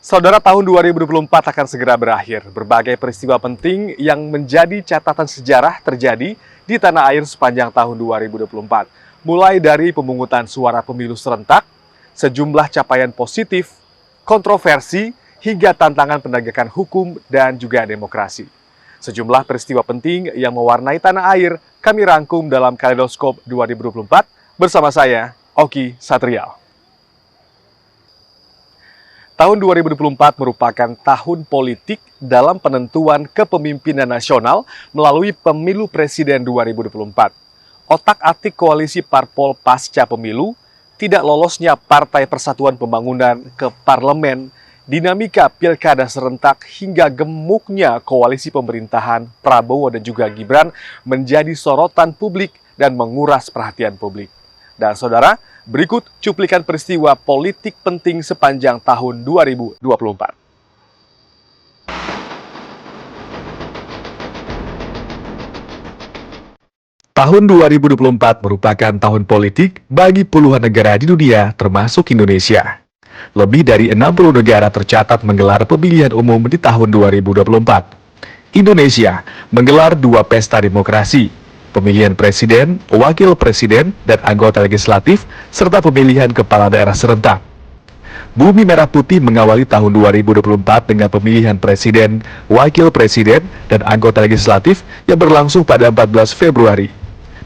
Saudara, tahun 2024 akan segera berakhir. Berbagai peristiwa penting yang menjadi catatan sejarah terjadi di tanah air sepanjang tahun 2024. Mulai dari pemungutan suara pemilu serentak, sejumlah capaian positif, kontroversi, hingga tantangan penegakan hukum dan juga demokrasi. Sejumlah peristiwa penting yang mewarnai tanah air kami rangkum dalam Kaleidoskop 2024 bersama saya, Oki Satrial. Tahun 2024 merupakan tahun politik dalam penentuan kepemimpinan nasional melalui pemilu presiden 2024. Otak-atik koalisi parpol pasca pemilu, tidak lolosnya Partai Persatuan Pembangunan ke parlemen, dinamika pilkada serentak hingga gemuknya koalisi pemerintahan Prabowo dan juga Gibran menjadi sorotan publik dan menguras perhatian publik. Dan saudara, berikut cuplikan peristiwa politik penting sepanjang tahun 2024. Tahun 2024 merupakan tahun politik bagi puluhan negara di dunia, termasuk Indonesia. Lebih dari 60 negara tercatat menggelar pemilihan umum di tahun 2024. Indonesia menggelar 2 pesta demokrasi, pemilihan presiden, wakil presiden, dan anggota legislatif, serta pemilihan kepala daerah serentak. Bumi Merah Putih mengawali tahun 2024 dengan pemilihan presiden, wakil presiden, dan anggota legislatif yang berlangsung pada 14 Februari.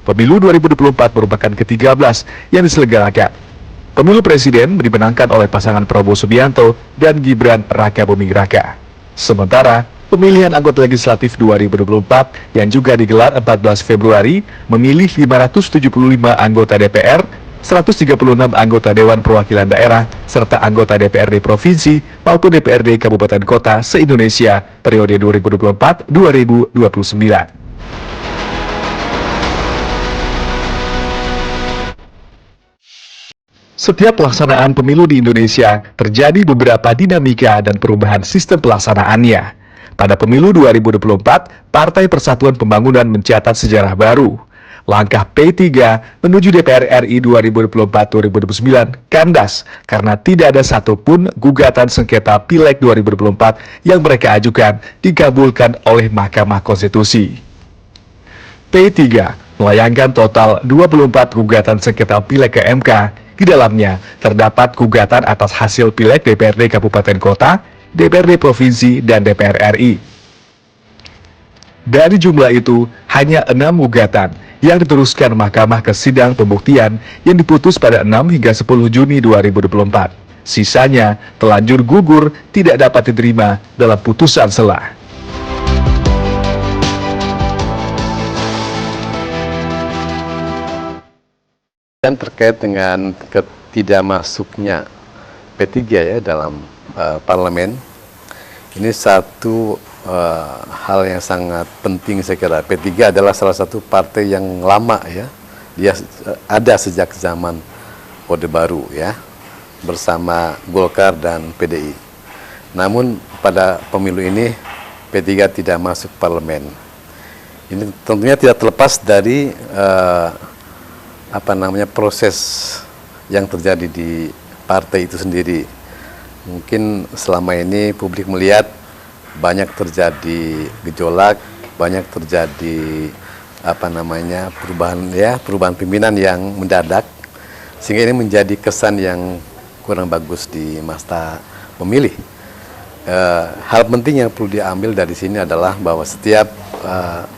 Pemilu 2024 merupakan ke-13 yang diselenggarakan. Pemilu presiden dimenangkan oleh pasangan Prabowo Subianto dan Gibran Rakabuming Raka. Sementara, pemilihan anggota legislatif 2024 yang juga digelar 14 Februari memilih 575 anggota DPR, 136 anggota Dewan Perwakilan Daerah, serta anggota DPRD Provinsi maupun DPRD Kabupaten Kota se-Indonesia periode 2024-2029. Setiap pelaksanaan pemilu di Indonesia terjadi beberapa dinamika dan perubahan sistem pelaksanaannya. Pada pemilu 2024, Partai Persatuan Pembangunan mencatat sejarah baru. Langkah P3 menuju DPR RI 2024-2029 kandas karena tidak ada satupun gugatan sengketa Pileg 2024 yang mereka ajukan dikabulkan oleh Mahkamah Konstitusi. P3 melayangkan total 24 gugatan sengketa Pileg ke MK. Di dalamnya terdapat gugatan atas hasil Pileg DPRD Kabupaten Kota, DPRD Provinsi, dan DPR RI. Dari jumlah itu, hanya 6 gugatan yang diteruskan Mahkamah ke sidang pembuktian yang diputus pada 6 hingga 10 Juni 2024. Sisanya telanjur gugur tidak dapat diterima dalam putusan sela. Dan terkait dengan ketidakmasuknya P3 ya dalam parlemen, ini satu hal yang sangat penting saya kira. P3 adalah salah satu partai yang lama ya, dia ada sejak zaman Orde Baru ya, bersama Golkar dan PDI. Namun pada pemilu ini P3 tidak masuk parlemen. Ini tentunya tidak terlepas dari proses yang terjadi di partai itu sendiri. Mungkin selama ini publik melihat banyak terjadi gejolak, banyak terjadi perubahan pimpinan yang mendadak, sehingga ini menjadi kesan yang kurang bagus di mata pemilih. Hal penting yang perlu diambil dari sini adalah bahwa setiap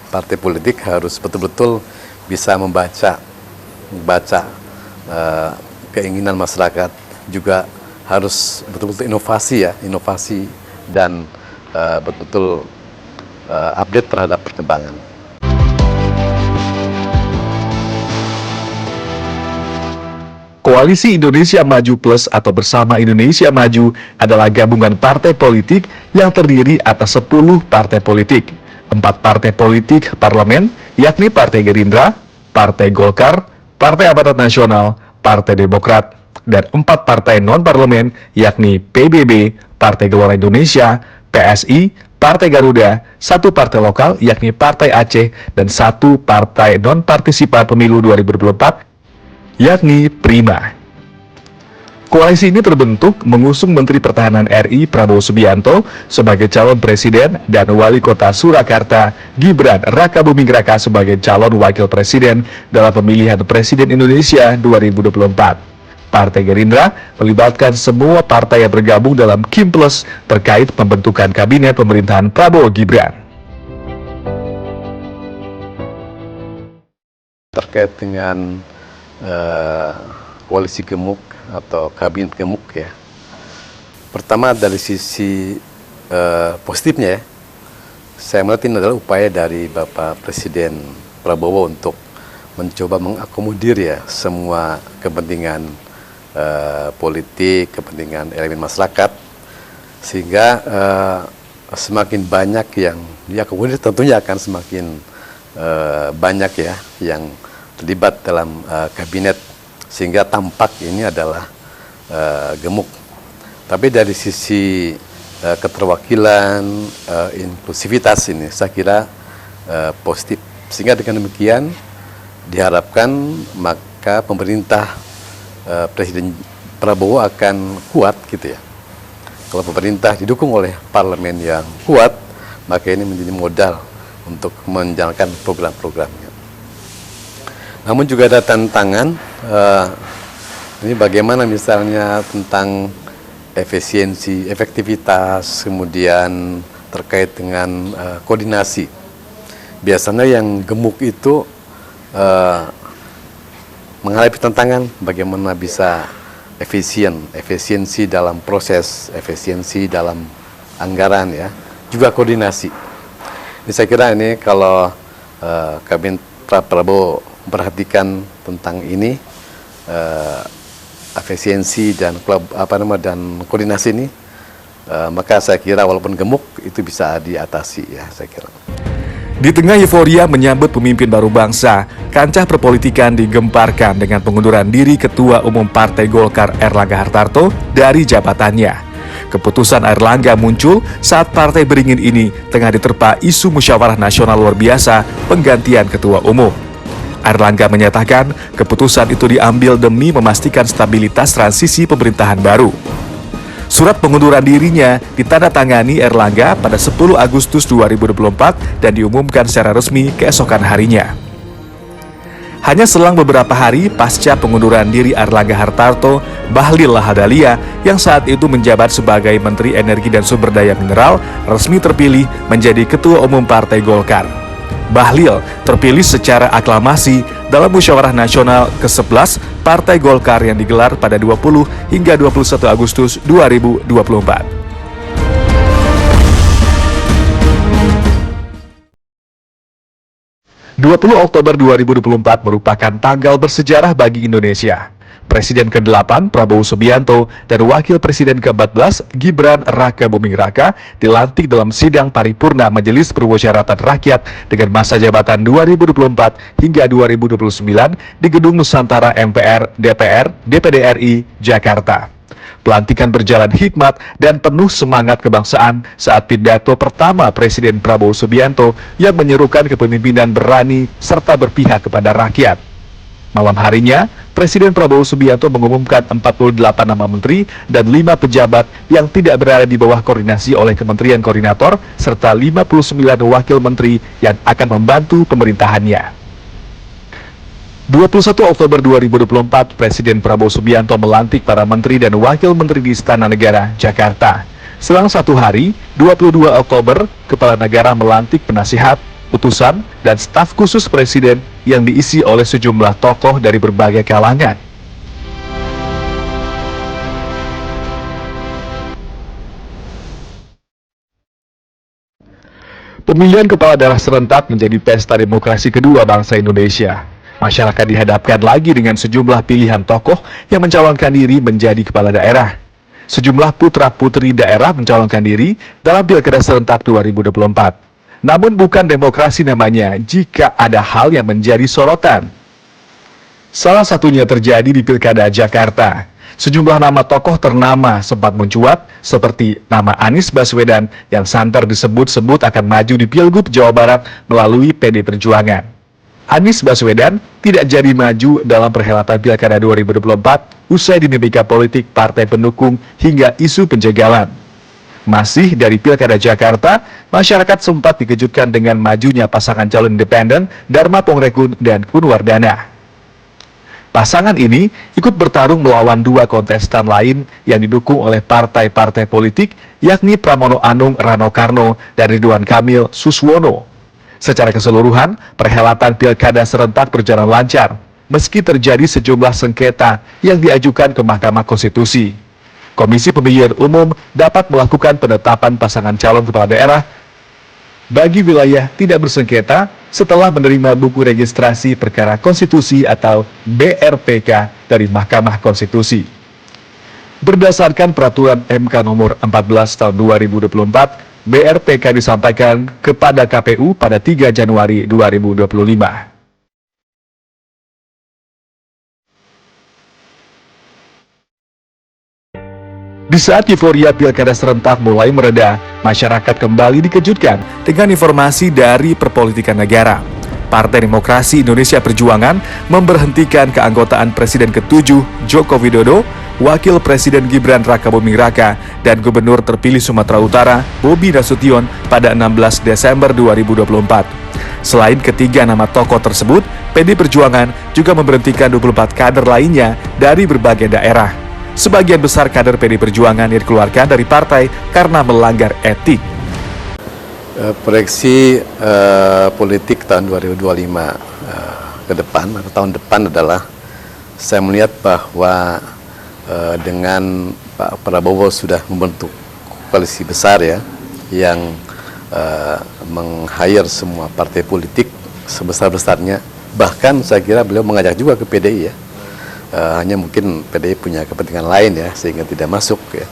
partai politik harus betul-betul bisa membaca keinginan masyarakat, juga harus betul-betul inovasi dan betul-betul update terhadap perkembangan. Koalisi Indonesia Maju Plus atau Bersama Indonesia Maju adalah gabungan partai politik yang terdiri atas 10 partai politik, 4 partai politik parlemen, yakni Partai Gerindra, Partai Golkar, Partai Amanat Nasional, Partai Demokrat, dan 4 partai non-parlemen, yakni PBB, Partai Gelora Indonesia, PSI, Partai Garuda, 1 partai lokal, yakni Partai Aceh, dan 1 partai non-partisipan pemilu 2024, yakni Prima. Koalisi ini terbentuk mengusung Menteri Pertahanan RI Prabowo Subianto sebagai calon presiden dan Wali Kota Surakarta Gibran Rakabuming Raka sebagai calon wakil presiden dalam pemilihan Presiden Indonesia 2024. Partai Gerindra melibatkan semua partai yang bergabung dalam Kim Plus terkait pembentukan kabinet pemerintahan Prabowo Gibran. Terkait dengan koalisi gemuk atau kabinet gemuk ya. Pertama dari sisi positifnya ya, saya melihat ini adalah upaya dari Bapak Presiden Prabowo untuk mencoba mengakomodir ya semua kepentingan politik, kepentingan elemen masyarakat, sehingga semakin banyak yang diakomodir tentunya akan semakin banyak ya yang terlibat dalam kabinet, sehingga tampak ini adalah gemuk. Tapi dari sisi keterwakilan, inklusivitas ini saya kira positif, sehingga dengan demikian diharapkan maka pemerintah Presiden Prabowo akan kuat gitu ya. Kalau pemerintah didukung oleh parlemen yang kuat, maka ini menjadi modal untuk menjalankan program-programnya. Namun juga ada tantangan, ini bagaimana misalnya tentang efisiensi, efektivitas, kemudian terkait dengan koordinasi. Biasanya yang gemuk itu menghadapi tantangan bagaimana bisa efisiensi dalam proses, efisiensi dalam anggaran ya, juga koordinasi. Ini saya kira ini kalau kabinet Prabowo memperhatikan tentang ini, efisiensi dan dan koordinasi ini, maka saya kira walaupun gemuk itu bisa diatasi ya, saya kira. Di tengah euforia menyambut pemimpin baru bangsa, kancah perpolitikan digemparkan dengan pengunduran diri Ketua Umum Partai Golkar Erlangga Hartarto dari jabatannya. Keputusan Erlangga muncul saat Partai Beringin ini tengah diterpa isu musyawarah nasional luar biasa penggantian Ketua Umum. Erlangga menyatakan keputusan itu diambil demi memastikan stabilitas transisi pemerintahan baru. Surat pengunduran dirinya ditandatangani Erlangga pada 10 Agustus 2024 dan diumumkan secara resmi keesokan harinya. Hanya selang beberapa hari pasca pengunduran diri Erlangga Hartarto, Bahlil Lahadalia yang saat itu menjabat sebagai Menteri Energi dan Sumber Daya Mineral resmi terpilih menjadi Ketua Umum Partai Golkar. Bahlil terpilih secara aklamasi dalam musyawarah nasional ke-11 Partai Golkar yang digelar pada 20 hingga 21 Agustus 2024. Oktober 2024 merupakan tanggal bersejarah bagi Indonesia. Presiden ke-8 Prabowo Subianto dan Wakil Presiden ke-14 Gibran Rakabuming Raka dilantik dalam sidang paripurna Majelis Permusyawaratan Rakyat dengan masa jabatan 2024 hingga 2029 di Gedung Nusantara MPR, DPR, DPD RI, Jakarta. Pelantikan berjalan hikmat dan penuh semangat kebangsaan saat pidato pertama Presiden Prabowo Subianto yang menyerukan kepemimpinan berani serta berpihak kepada rakyat. Malam harinya, Presiden Prabowo Subianto mengumumkan 48 nama menteri dan 5 pejabat yang tidak berada di bawah koordinasi oleh Kementerian Koordinator serta 59 wakil menteri yang akan membantu pemerintahannya. 21 Oktober 2024, Presiden Prabowo Subianto melantik para menteri dan wakil menteri di Istana Negara, Jakarta. Selang satu hari, 22 Oktober, Kepala Negara melantik penasihat, utusan, dan staf khusus Presiden yang diisi oleh sejumlah tokoh dari berbagai kalangan. Pemilihan kepala daerah serentak menjadi pesta demokrasi kedua bangsa Indonesia. Masyarakat dihadapkan lagi dengan sejumlah pilihan tokoh yang mencalonkan diri menjadi kepala daerah. Sejumlah putra-putri daerah mencalonkan diri dalam Pilkada serentak 2024. Namun bukan demokrasi namanya jika ada hal yang menjadi sorotan. Salah satunya terjadi di Pilkada Jakarta. Sejumlah nama tokoh ternama sempat mencuat, seperti nama Anies Baswedan yang santer disebut-sebut akan maju di Pilgub Jawa Barat melalui PD Perjuangan. Anies Baswedan tidak jadi maju dalam perhelatan Pilkada 2024 usai dinamika politik partai pendukung hingga isu penjagalan. Masih dari Pilkada Jakarta, masyarakat sempat dikejutkan dengan majunya pasangan calon independen Dharma Pongrekun dan Kun Wardana. Pasangan ini ikut bertarung melawan dua kontestan lain yang didukung oleh partai-partai politik, yakni Pramono Anung Rano Karno dan Ridwan Kamil Suswono. Secara keseluruhan, perhelatan Pilkada serentak berjalan lancar, meski terjadi sejumlah sengketa yang diajukan ke Mahkamah Konstitusi. Komisi Pemilihan Umum dapat melakukan penetapan pasangan calon kepala daerah bagi wilayah tidak bersengketa setelah menerima buku registrasi perkara konstitusi atau BRPK dari Mahkamah Konstitusi. Berdasarkan peraturan MK nomor 14 tahun 2024, BRPK disampaikan kepada KPU pada 3 Januari 2025. Di saat euforia Pilkada serentak mulai mereda, masyarakat kembali dikejutkan dengan informasi dari perpolitikan negara. Partai Demokrasi Indonesia Perjuangan memberhentikan keanggotaan Presiden ke-7 Joko Widodo, Wakil Presiden Gibran Rakabuming Raka, dan Gubernur terpilih Sumatera Utara Bobi Nasution pada 16 Desember 2024. Selain ketiga nama tokoh tersebut, PD Perjuangan juga memberhentikan 24 kader lainnya dari berbagai daerah. Sebagian besar kader PD Perjuangan dikeluarkan dari partai karena melanggar etik. Proyeksi politik tahun 2025 ke depan atau tahun depan adalah saya melihat bahwa dengan Pak Prabowo sudah membentuk koalisi besar ya yang meng-hire semua partai politik sebesar-besarnya, bahkan saya kira beliau mengajak juga ke PDI ya. Hanya mungkin PDI punya kepentingan lain ya sehingga tidak masuk ya.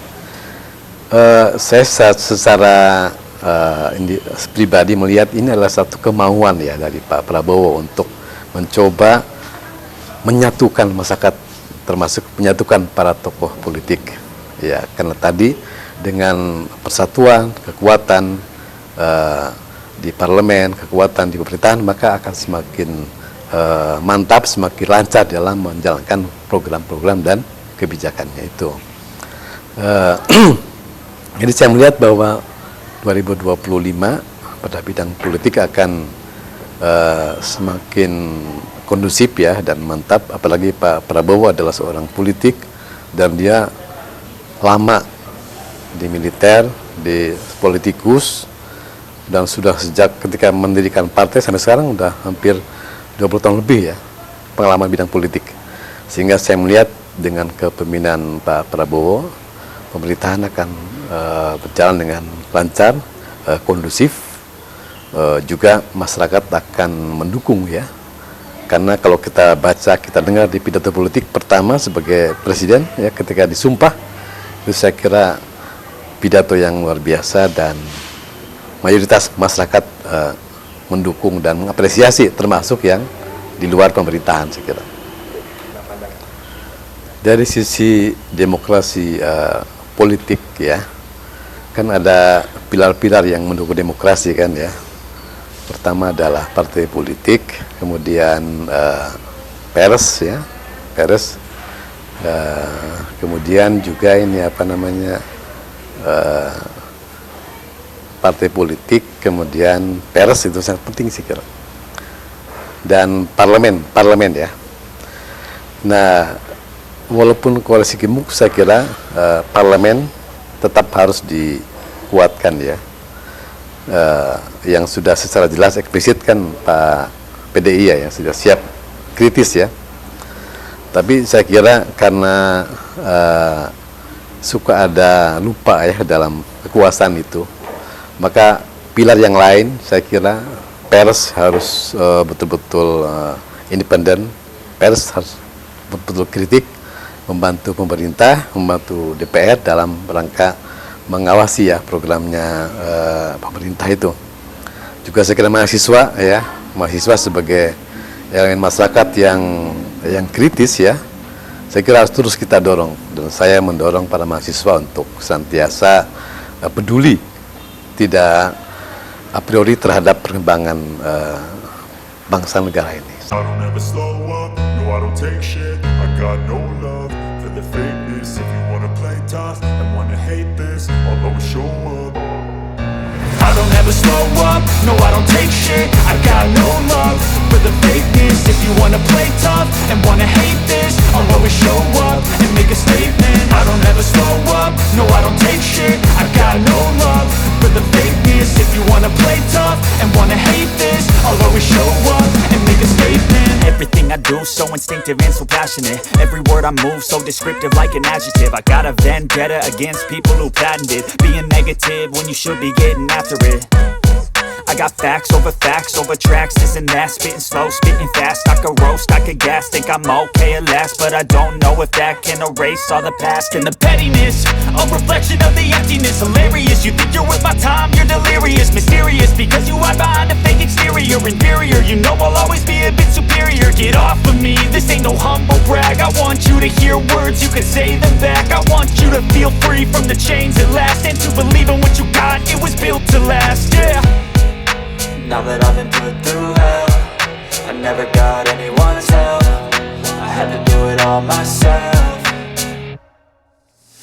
Saya secara pribadi melihat ini adalah satu kemauan ya dari Pak Prabowo untuk mencoba menyatukan masyarakat, termasuk menyatukan para tokoh politik ya, karena tadi dengan persatuan kekuatan di parlemen, kekuatan di pemerintahan, maka akan semakin mantap, semakin lancar dalam menjalankan program-program dan kebijakannya itu. Jadi saya melihat bahwa 2025 pada bidang politik akan semakin kondusif ya dan mantap, apalagi Pak Prabowo adalah seorang politik dan dia lama di militer, di politikus, dan sudah sejak ketika mendirikan partai sampai sekarang udah hampir 20 tahun lebih ya pengalaman bidang politik, sehingga saya melihat dengan kepemimpinan Pak Prabowo pemerintahan akan berjalan dengan lancar, kondusif, juga masyarakat akan mendukung ya, karena kalau kita baca, kita dengar di pidato politik pertama sebagai presiden ya ketika disumpah, itu saya kira pidato yang luar biasa dan mayoritas masyarakat mendukung dan mengapresiasi, termasuk yang di luar pemerintahan saya kira. Dari sisi demokrasi politik ya, kan ada pilar-pilar yang mendukung demokrasi kan ya. Pertama adalah partai politik, kemudian pers ya, pers, kemudian juga ini apa namanya, partai politik, kemudian pers, itu sangat penting sih kira, dan parlemen ya. Nah, walaupun koalisi gemuk, saya kira parlemen tetap harus dikuatkan ya. Yang sudah secara jelas eksplisit kan Pak PDI ya, yang sudah siap kritis ya. Tapi saya kira karena suka ada lupa ya dalam kekuasaan itu, maka pilar yang lain saya kira pers harus betul-betul independen, pers harus betul-betul kritik, membantu pemerintah, membantu DPR dalam rangka mengawasi ya programnya pemerintah itu. Juga saya kira mahasiswa ya, mahasiswa sebagai elemen masyarakat yang kritis ya, saya kira harus terus kita dorong, dan saya mendorong para mahasiswa untuk senantiasa peduli, tidak a priori terhadap perkembangan bangsa negara ini. I don't ever slow up, no I don't take shit. I got no love for the fakeness. If you wanna play tough and wanna hate this, I'll always show up. I don't ever slow up, no I don't take shit. I got no love for the fakeness. If you wanna play tough and wanna hate this, I'll always show up and make a statement. I don't ever slow up, no I don't take shit. I got no love for the fakeness. If you wanna play tough and wanna hate this, I'll always show up and make a statement. Everything I do so instinctive and so passionate. Every word I move so descriptive like an adjective. I got a vendetta against people who patented being negative when you should be getting after it. I got facts over tracks, this and that. Spitting slow, spitting fast. I could roast, I could gas. Think I'm okay at last, but I don't know if that can erase all the past. And the pettiness, a reflection of the emptiness. Hilarious, you think you're worth my time, you're delirious. Mysterious, because you hide behind a fake exterior. Inferior, you know I'll always be a bit superior. Get off of me, this ain't no humble brag. I want you to hear words, you can say them back. I want you to feel free from the chains at last, and to believe in what you got, it was built to last, yeah. Now that I've been put through hell, I never got anyone's help. I had to do it all myself.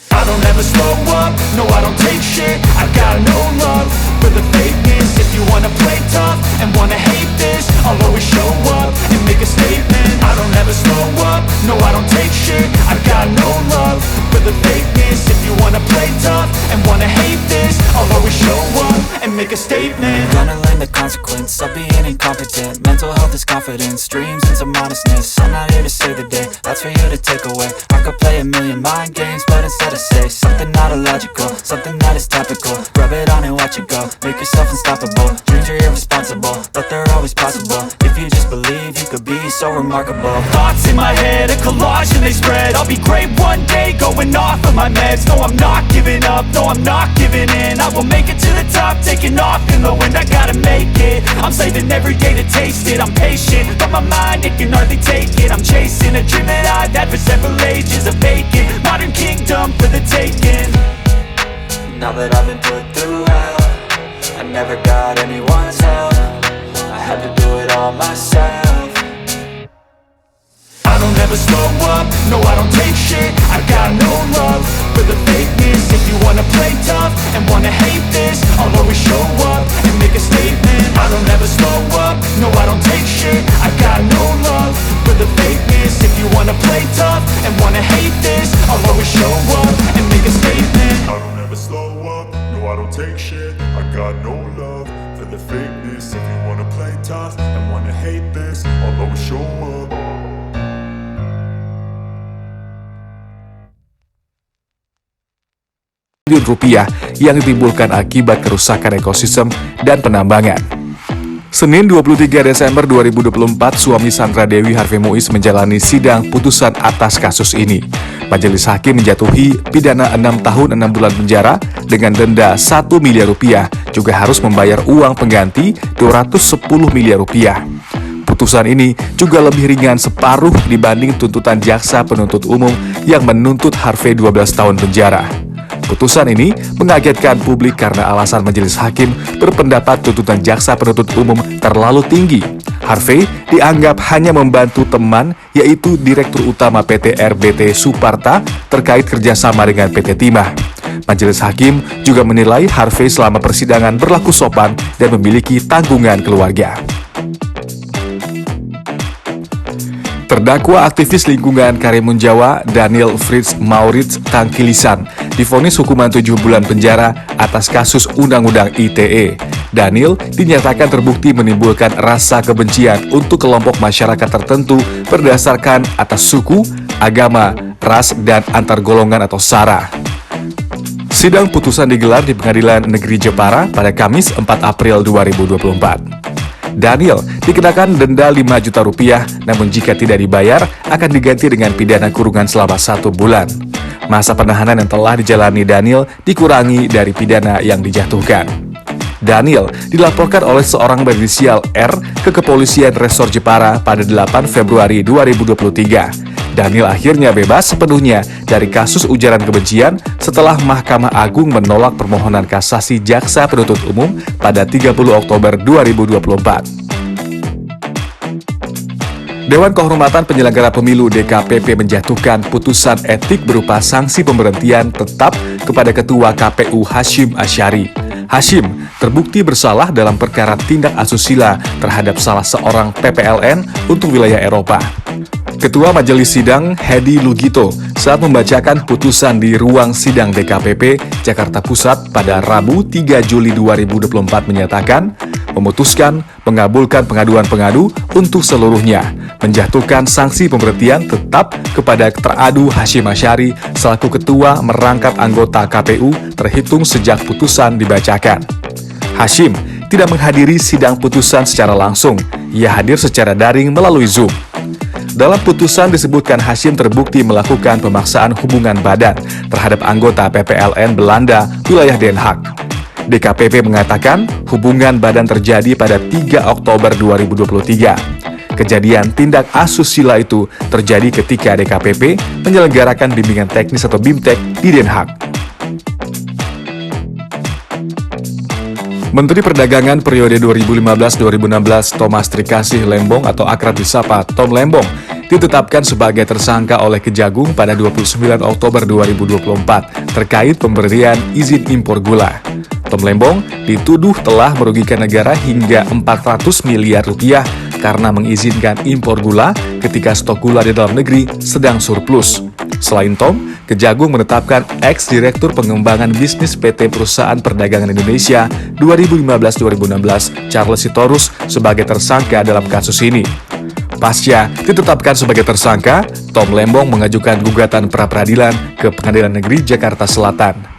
I don't ever slow up, no I don't take shit. I got no love for the fakeness. If you wanna play tough and wanna hate this, I'll always show up and make a statement. I don't ever slow up, no I don't take shit. I got no love for the fakeness. If you wanna play tough and wanna hate this, I'll always show up and make a statement. Gonna learn the consequence of being incompetent. Mental health is confidence, dreams and some honestness. I'm not here to save the day, that's for you to take away. I could play a million mind games, but instead I say something not illogical, something that is topical. Rub it on and watch it go, make yourself unstoppable. Dreams are irresponsible, but they're always possible. If you just believe, you could be so remarkable. Thoughts in my head, a collage and they spread. I'll be great one day, going off of my meds. No, I'm not giving up, no, I'm not giving in. I will make it to the top, taking off in the wind. I gotta make it, I'm saving every day to taste it. I'm patient, but my mind, it can hardly take it. I'm chasing a dream that I've had for several ages. A vacant, modern kingdom for the taking. Now that I've been put through hell, I never got anyone's help. I had to do it all myself. I don't ever slow up, no I don't take shit. I got no love for the fakeness. If you wanna play tough and wanna hate this, I'll always show up and make a statement. I don't ever slow up, no I don't take shit. I got no love for the fakeness. If you wanna play tough and wanna hate this, I'll always show up and make a statement. I don't ever slow up, no I don't take shit. I got no love for the fakeness. If you wanna play tough and wanna hate this, I'll always show up. Triliun rupiah yang ditimbulkan akibat kerusakan ekosistem dan penambangan. Senin 23 Desember 2024, suami Sandra Dewi Harvey Muiz menjalani sidang putusan atas kasus ini. Majelis hakim menjatuhi pidana 6 tahun 6 bulan penjara dengan denda 1 miliar rupiah, juga harus membayar uang pengganti 210 miliar rupiah. Putusan ini juga lebih ringan separuh dibanding tuntutan jaksa penuntut umum yang menuntut Harvey 12 tahun penjara. Putusan ini mengagetkan publik karena alasan majelis hakim berpendapat tuntutan jaksa penuntut umum terlalu tinggi. Harvey dianggap hanya membantu teman, yaitu Direktur Utama PT RBT Suparta terkait kerjasama dengan PT Timah. Majelis hakim juga menilai Harvey selama persidangan berlaku sopan dan memiliki tanggungan keluarga. Terdakwa aktivis lingkungan Karimun Jawa, Daniel Fritz Maurits Tangkilisan, divonis hukuman 7 bulan penjara atas kasus Undang-Undang ITE. Daniel dinyatakan terbukti menimbulkan rasa kebencian untuk kelompok masyarakat tertentu berdasarkan atas suku, agama, ras, dan antar golongan atau SARA. Sidang putusan digelar di Pengadilan Negeri Jepara pada Kamis 4 April 2024. Daniel dikenakan denda 5 juta rupiah, namun jika tidak dibayar akan diganti dengan pidana kurungan selama 1 bulan. Masa penahanan yang telah dijalani Daniel dikurangi dari pidana yang dijatuhkan. Daniel dilaporkan oleh seorang berinisial R ke Kepolisian Resor Jepara pada 8 Februari 2023. Daniel akhirnya bebas sepenuhnya dari kasus ujaran kebencian setelah Mahkamah Agung menolak permohonan kasasi jaksa penuntut umum pada 30 Oktober 2024. Dewan Kehormatan Penyelenggara Pemilu DKPP menjatuhkan putusan etik berupa sanksi pemberhentian tetap kepada Ketua KPU Hasyim Asyari. Hasyim terbukti bersalah dalam perkara tindak asusila terhadap salah seorang PPLN untuk wilayah Eropa. Ketua Majelis Sidang Hedi Lugito saat membacakan putusan di ruang sidang DKPP Jakarta Pusat pada Rabu 3 Juli 2024 menyatakan memutuskan mengabulkan pengaduan pengadu untuk seluruhnya, menjatuhkan sanksi pemberhentian tetap kepada teradu Hasyim Asyari selaku ketua merangkap anggota KPU terhitung sejak putusan dibacakan. Hasyim tidak menghadiri sidang putusan secara langsung, ia hadir secara daring melalui Zoom. Dalam putusan disebutkan Hasyim terbukti melakukan pemaksaan hubungan badan terhadap anggota PPLN Belanda wilayah Den Haag. DKPP mengatakan hubungan badan terjadi pada 3 Oktober 2023. Kejadian tindak asusila itu terjadi ketika DKPP menyelenggarakan bimbingan teknis atau BIMTEK di Den Haag. Menteri Perdagangan periode 2015-2016 Thomas Trikasih Lembong atau akrab disapa Tom Lembong ditetapkan sebagai tersangka oleh Kejagung pada 29 Oktober 2024 terkait pemberian izin impor gula. Tom Lembong dituduh telah merugikan negara hingga 400 miliar rupiah karena mengizinkan impor gula ketika stok gula di dalam negeri sedang surplus. Selain Tom, Kejagung menetapkan ex-direktur pengembangan bisnis PT Perusahaan Perdagangan Indonesia 2015-2016 Charles Sitorus sebagai tersangka dalam kasus ini. Pasca ditetapkan sebagai tersangka, Tom Lembong mengajukan gugatan pra-peradilan ke Pengadilan Negeri Jakarta Selatan.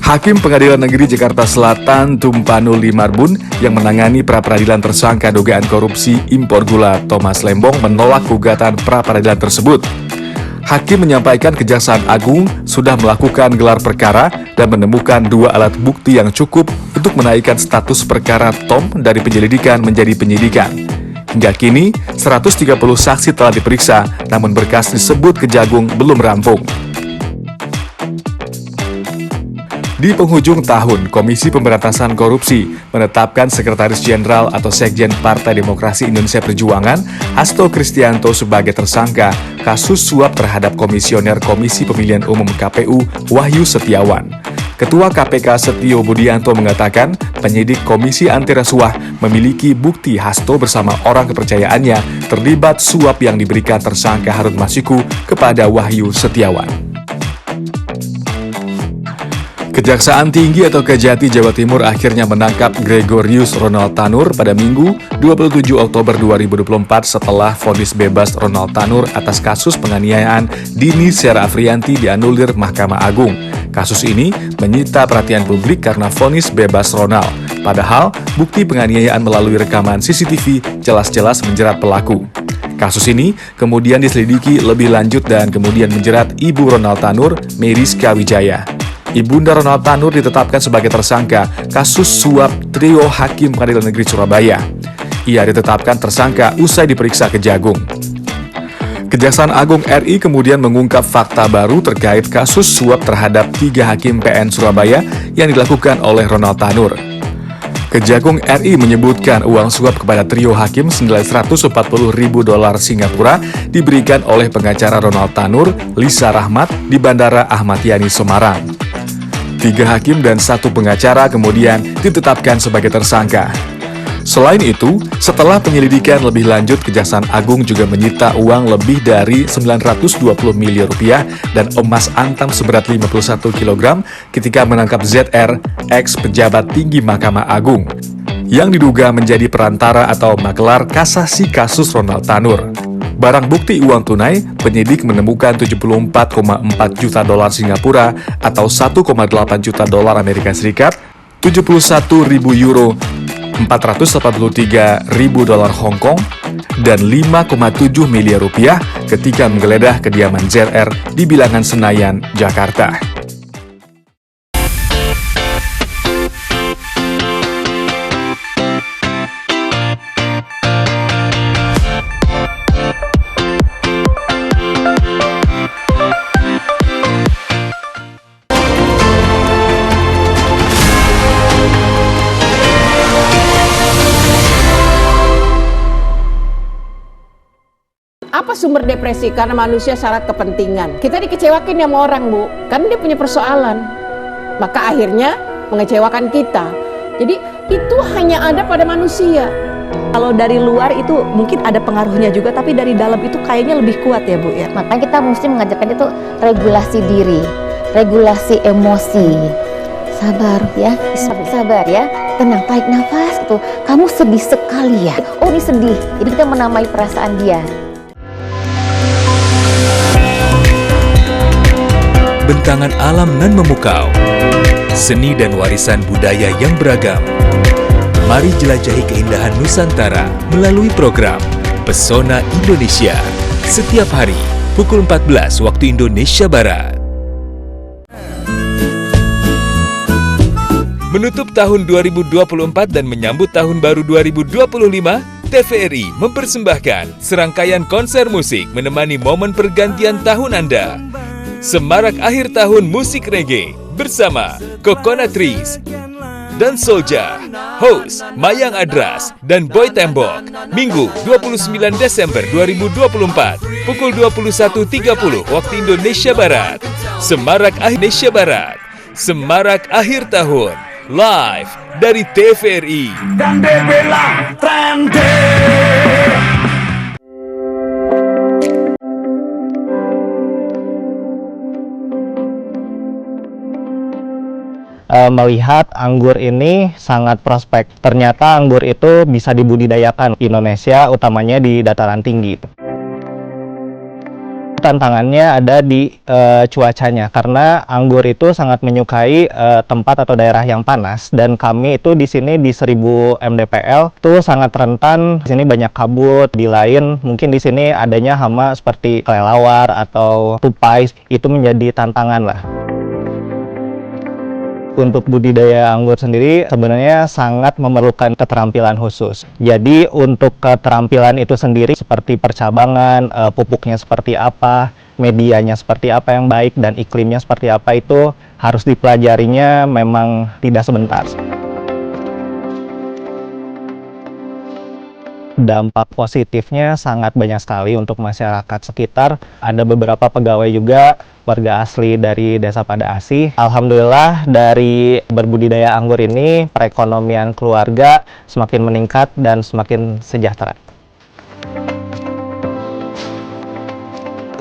Hakim Pengadilan Negeri Jakarta Selatan Tumpanul Limarbun yang menangani pra-peradilan tersangka dugaan korupsi impor gula Thomas Lembong menolak gugatan pra-peradilan tersebut. Hakim menyampaikan Kejaksaan Agung sudah melakukan gelar perkara dan menemukan 2 alat bukti yang cukup untuk menaikkan status perkara Tom dari penyelidikan menjadi penyidikan. Hingga kini, 130 saksi telah diperiksa, namun berkas disebut Kejagung belum rampung. Di penghujung tahun, Komisi Pemberantasan Korupsi menetapkan Sekretaris Jenderal atau Sekjen Partai Demokrasi Indonesia Perjuangan, Hasto Kristianto sebagai tersangka kasus suap terhadap Komisioner Komisi Pemilihan Umum KPU Wahyu Setiawan. Ketua KPK Setio Budianto mengatakan penyidik Komisi Anti Rasuah memiliki bukti Hasto bersama orang kepercayaannya terlibat suap yang diberikan tersangka Harun Masiku kepada Wahyu Setiawan. Kejaksaan Tinggi atau Kejati Jawa Timur akhirnya menangkap Gregorius Ronald Tanur pada Minggu 27 Oktober 2024 setelah vonis bebas Ronald Tanur atas kasus penganiayaan Dini Sera Afrianti dianulir Mahkamah Agung. Kasus ini menyita perhatian publik karena vonis bebas Ronald. Padahal, bukti penganiayaan melalui rekaman CCTV jelas-jelas menjerat pelaku. Kasus ini kemudian diselidiki lebih lanjut dan kemudian menjerat Ibu Ronald Tanur, Meriska Wijaya. Ibunda Ronald Tanur ditetapkan sebagai tersangka kasus suap trio Hakim Pengadilan Negeri Surabaya. Ia ditetapkan tersangka usai diperiksa Kejagung. Kejaksaan Agung RI kemudian mengungkap fakta baru terkait kasus suap terhadap 3 Hakim PN Surabaya yang dilakukan oleh Ronald Tanur. Kejagung RI menyebutkan uang suap kepada trio hakim senilai $140.000 Singapura diberikan oleh pengacara Ronald Tanur, Lisa Rahmat, di Bandara Ahmad Yani, Semarang. 3 hakim dan 1 pengacara kemudian ditetapkan sebagai tersangka. Selain itu, setelah penyelidikan lebih lanjut, Kejaksaan Agung juga menyita uang lebih dari 920 miliar rupiah dan emas antam seberat 51 kg ketika menangkap ZR, ex pejabat tinggi Mahkamah Agung, yang diduga menjadi perantara atau makelar kasasi kasus Ronald Tanur. Barang bukti uang tunai, penyidik menemukan $74,4 juta Singapura atau $1,8 juta Amerika Serikat, 71.000 euro, $483.000 Hong Kong, dan 5,7 miliar rupiah ketika menggeledah kediaman ZR di Bilangan Senayan, Jakarta. sumber depresi? Karena manusia syarat kepentingan. Kita dikecewakin sama orang, Bu, karena dia punya persoalan. Maka akhirnya mengecewakan kita. Jadi itu hanya ada pada manusia. Kalau dari luar itu mungkin ada pengaruhnya juga, tapi dari dalam itu kayaknya lebih kuat ya Bu ya. Makanya kita mesti mengajarkan itu regulasi diri, regulasi emosi. Sabar ya, sabar ya, tenang, tarik nafas itu. Kamu sedih sekali ya? Oh ini sedih, jadi kita menamai perasaan dia. Bentangan alam nan memukau, seni dan warisan budaya yang beragam. Mari jelajahi keindahan Nusantara melalui program Pesona Indonesia setiap hari pukul 14 waktu Indonesia Barat. Menutup tahun 2024 dan menyambut tahun baru 2025, TVRI mempersembahkan serangkaian konser musik menemani momen pergantian tahun Anda. Semarak akhir tahun musik reggae bersama Coconut Trees dan Soulja, host Mayang Adras dan Boy Tembok, Minggu 29 Desember 2024, pukul 21.30 waktu Indonesia Barat. Semarak akhir Indonesia Barat, Semarak akhir tahun, live dari TVRI. Dan dibilang trendy. Melihat anggur ini sangat prospek. Ternyata anggur itu bisa dibudidayakan di Indonesia, utamanya di dataran tinggi. Tantangannya ada di cuacanya, karena anggur itu sangat menyukai tempat atau daerah yang panas, dan kami itu di sini di 1000 mdpl itu sangat rentan. Di sini banyak kabut, di lain mungkin di sini adanya hama seperti kelelawar atau tupai, itu menjadi tantangan lah. Untuk budidaya anggur sendiri sebenarnya sangat memerlukan keterampilan khusus. Jadi untuk keterampilan itu sendiri seperti percabangan, pupuknya seperti apa, medianya seperti apa yang baik, dan iklimnya seperti apa, itu harus dipelajarinya memang tidak sebentar. Dampak positifnya sangat banyak sekali untuk masyarakat sekitar. Ada beberapa pegawai juga warga asli dari Desa Pada Asih. Alhamdulillah dari berbudidaya anggur ini perekonomian keluarga semakin meningkat dan semakin sejahtera.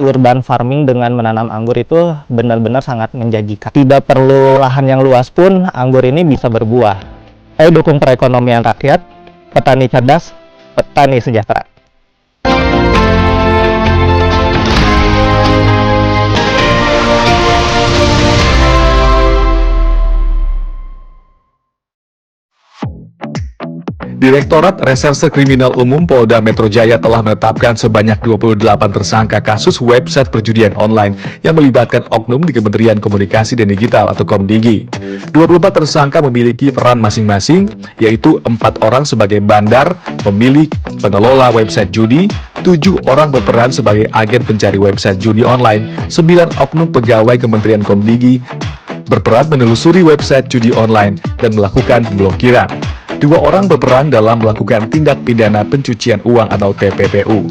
Urban farming dengan menanam anggur itu benar-benar sangat menjanjikan. Tidak perlu lahan yang luas pun anggur ini bisa berbuah. Ayo dukung perekonomian rakyat, petani cerdas, petani sejahtera. Direktorat Reserse Kriminal Umum Polda Metro Jaya telah menetapkan sebanyak 28 tersangka kasus website perjudian online yang melibatkan oknum di Kementerian Komunikasi dan Digital atau Komdigi. 24 tersangka memiliki peran masing-masing, yaitu 4 orang sebagai bandar, pemilik, pengelola website judi, 7 orang berperan sebagai agen pencari website judi online, 9 oknum pegawai Kementerian Komdigi berperan menelusuri website judi online dan melakukan pemblokiran. 2 orang berperan dalam melakukan tindak pidana pencucian uang atau TPPU.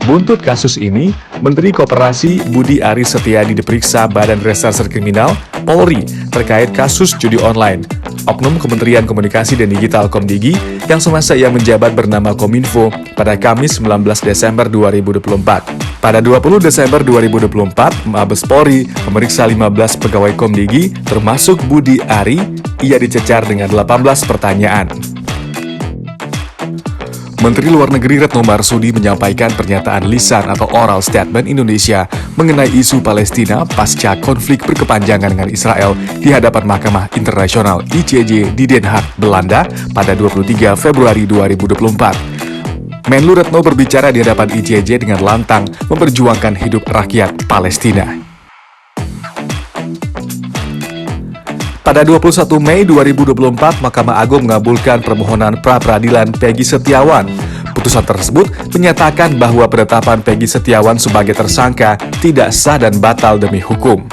Buntut kasus ini, Menteri Koperasi Budi Aris Setiadi diperiksa Badan Reserse Kriminal Polri terkait kasus judi online. Oknum Kementerian Komunikasi dan Digital Komdigi yang semasa ia menjabat bernama Kominfo pada Kamis 19 Desember 2024. Pada 20 Desember 2024, Mabes Polri memeriksa 15 pegawai Komdigi termasuk Budi Ari. Ia dicecar dengan 18 pertanyaan. Menteri Luar Negeri Retno Marsudi menyampaikan pernyataan lisan atau oral statement Indonesia mengenai isu Palestina pasca konflik berkepanjangan dengan Israel di hadapan Mahkamah Internasional ICJ di Den Haag, Belanda pada 23 Februari 2024. Menlu Retno berbicara di hadapan ICJ dengan lantang memperjuangkan hidup rakyat Palestina. Pada 21 Mei 2024, Mahkamah Agung mengabulkan permohonan pra-peradilan Peggy Setiawan. Putusan tersebut menyatakan bahwa penetapan Peggy Setiawan sebagai tersangka tidak sah dan batal demi hukum.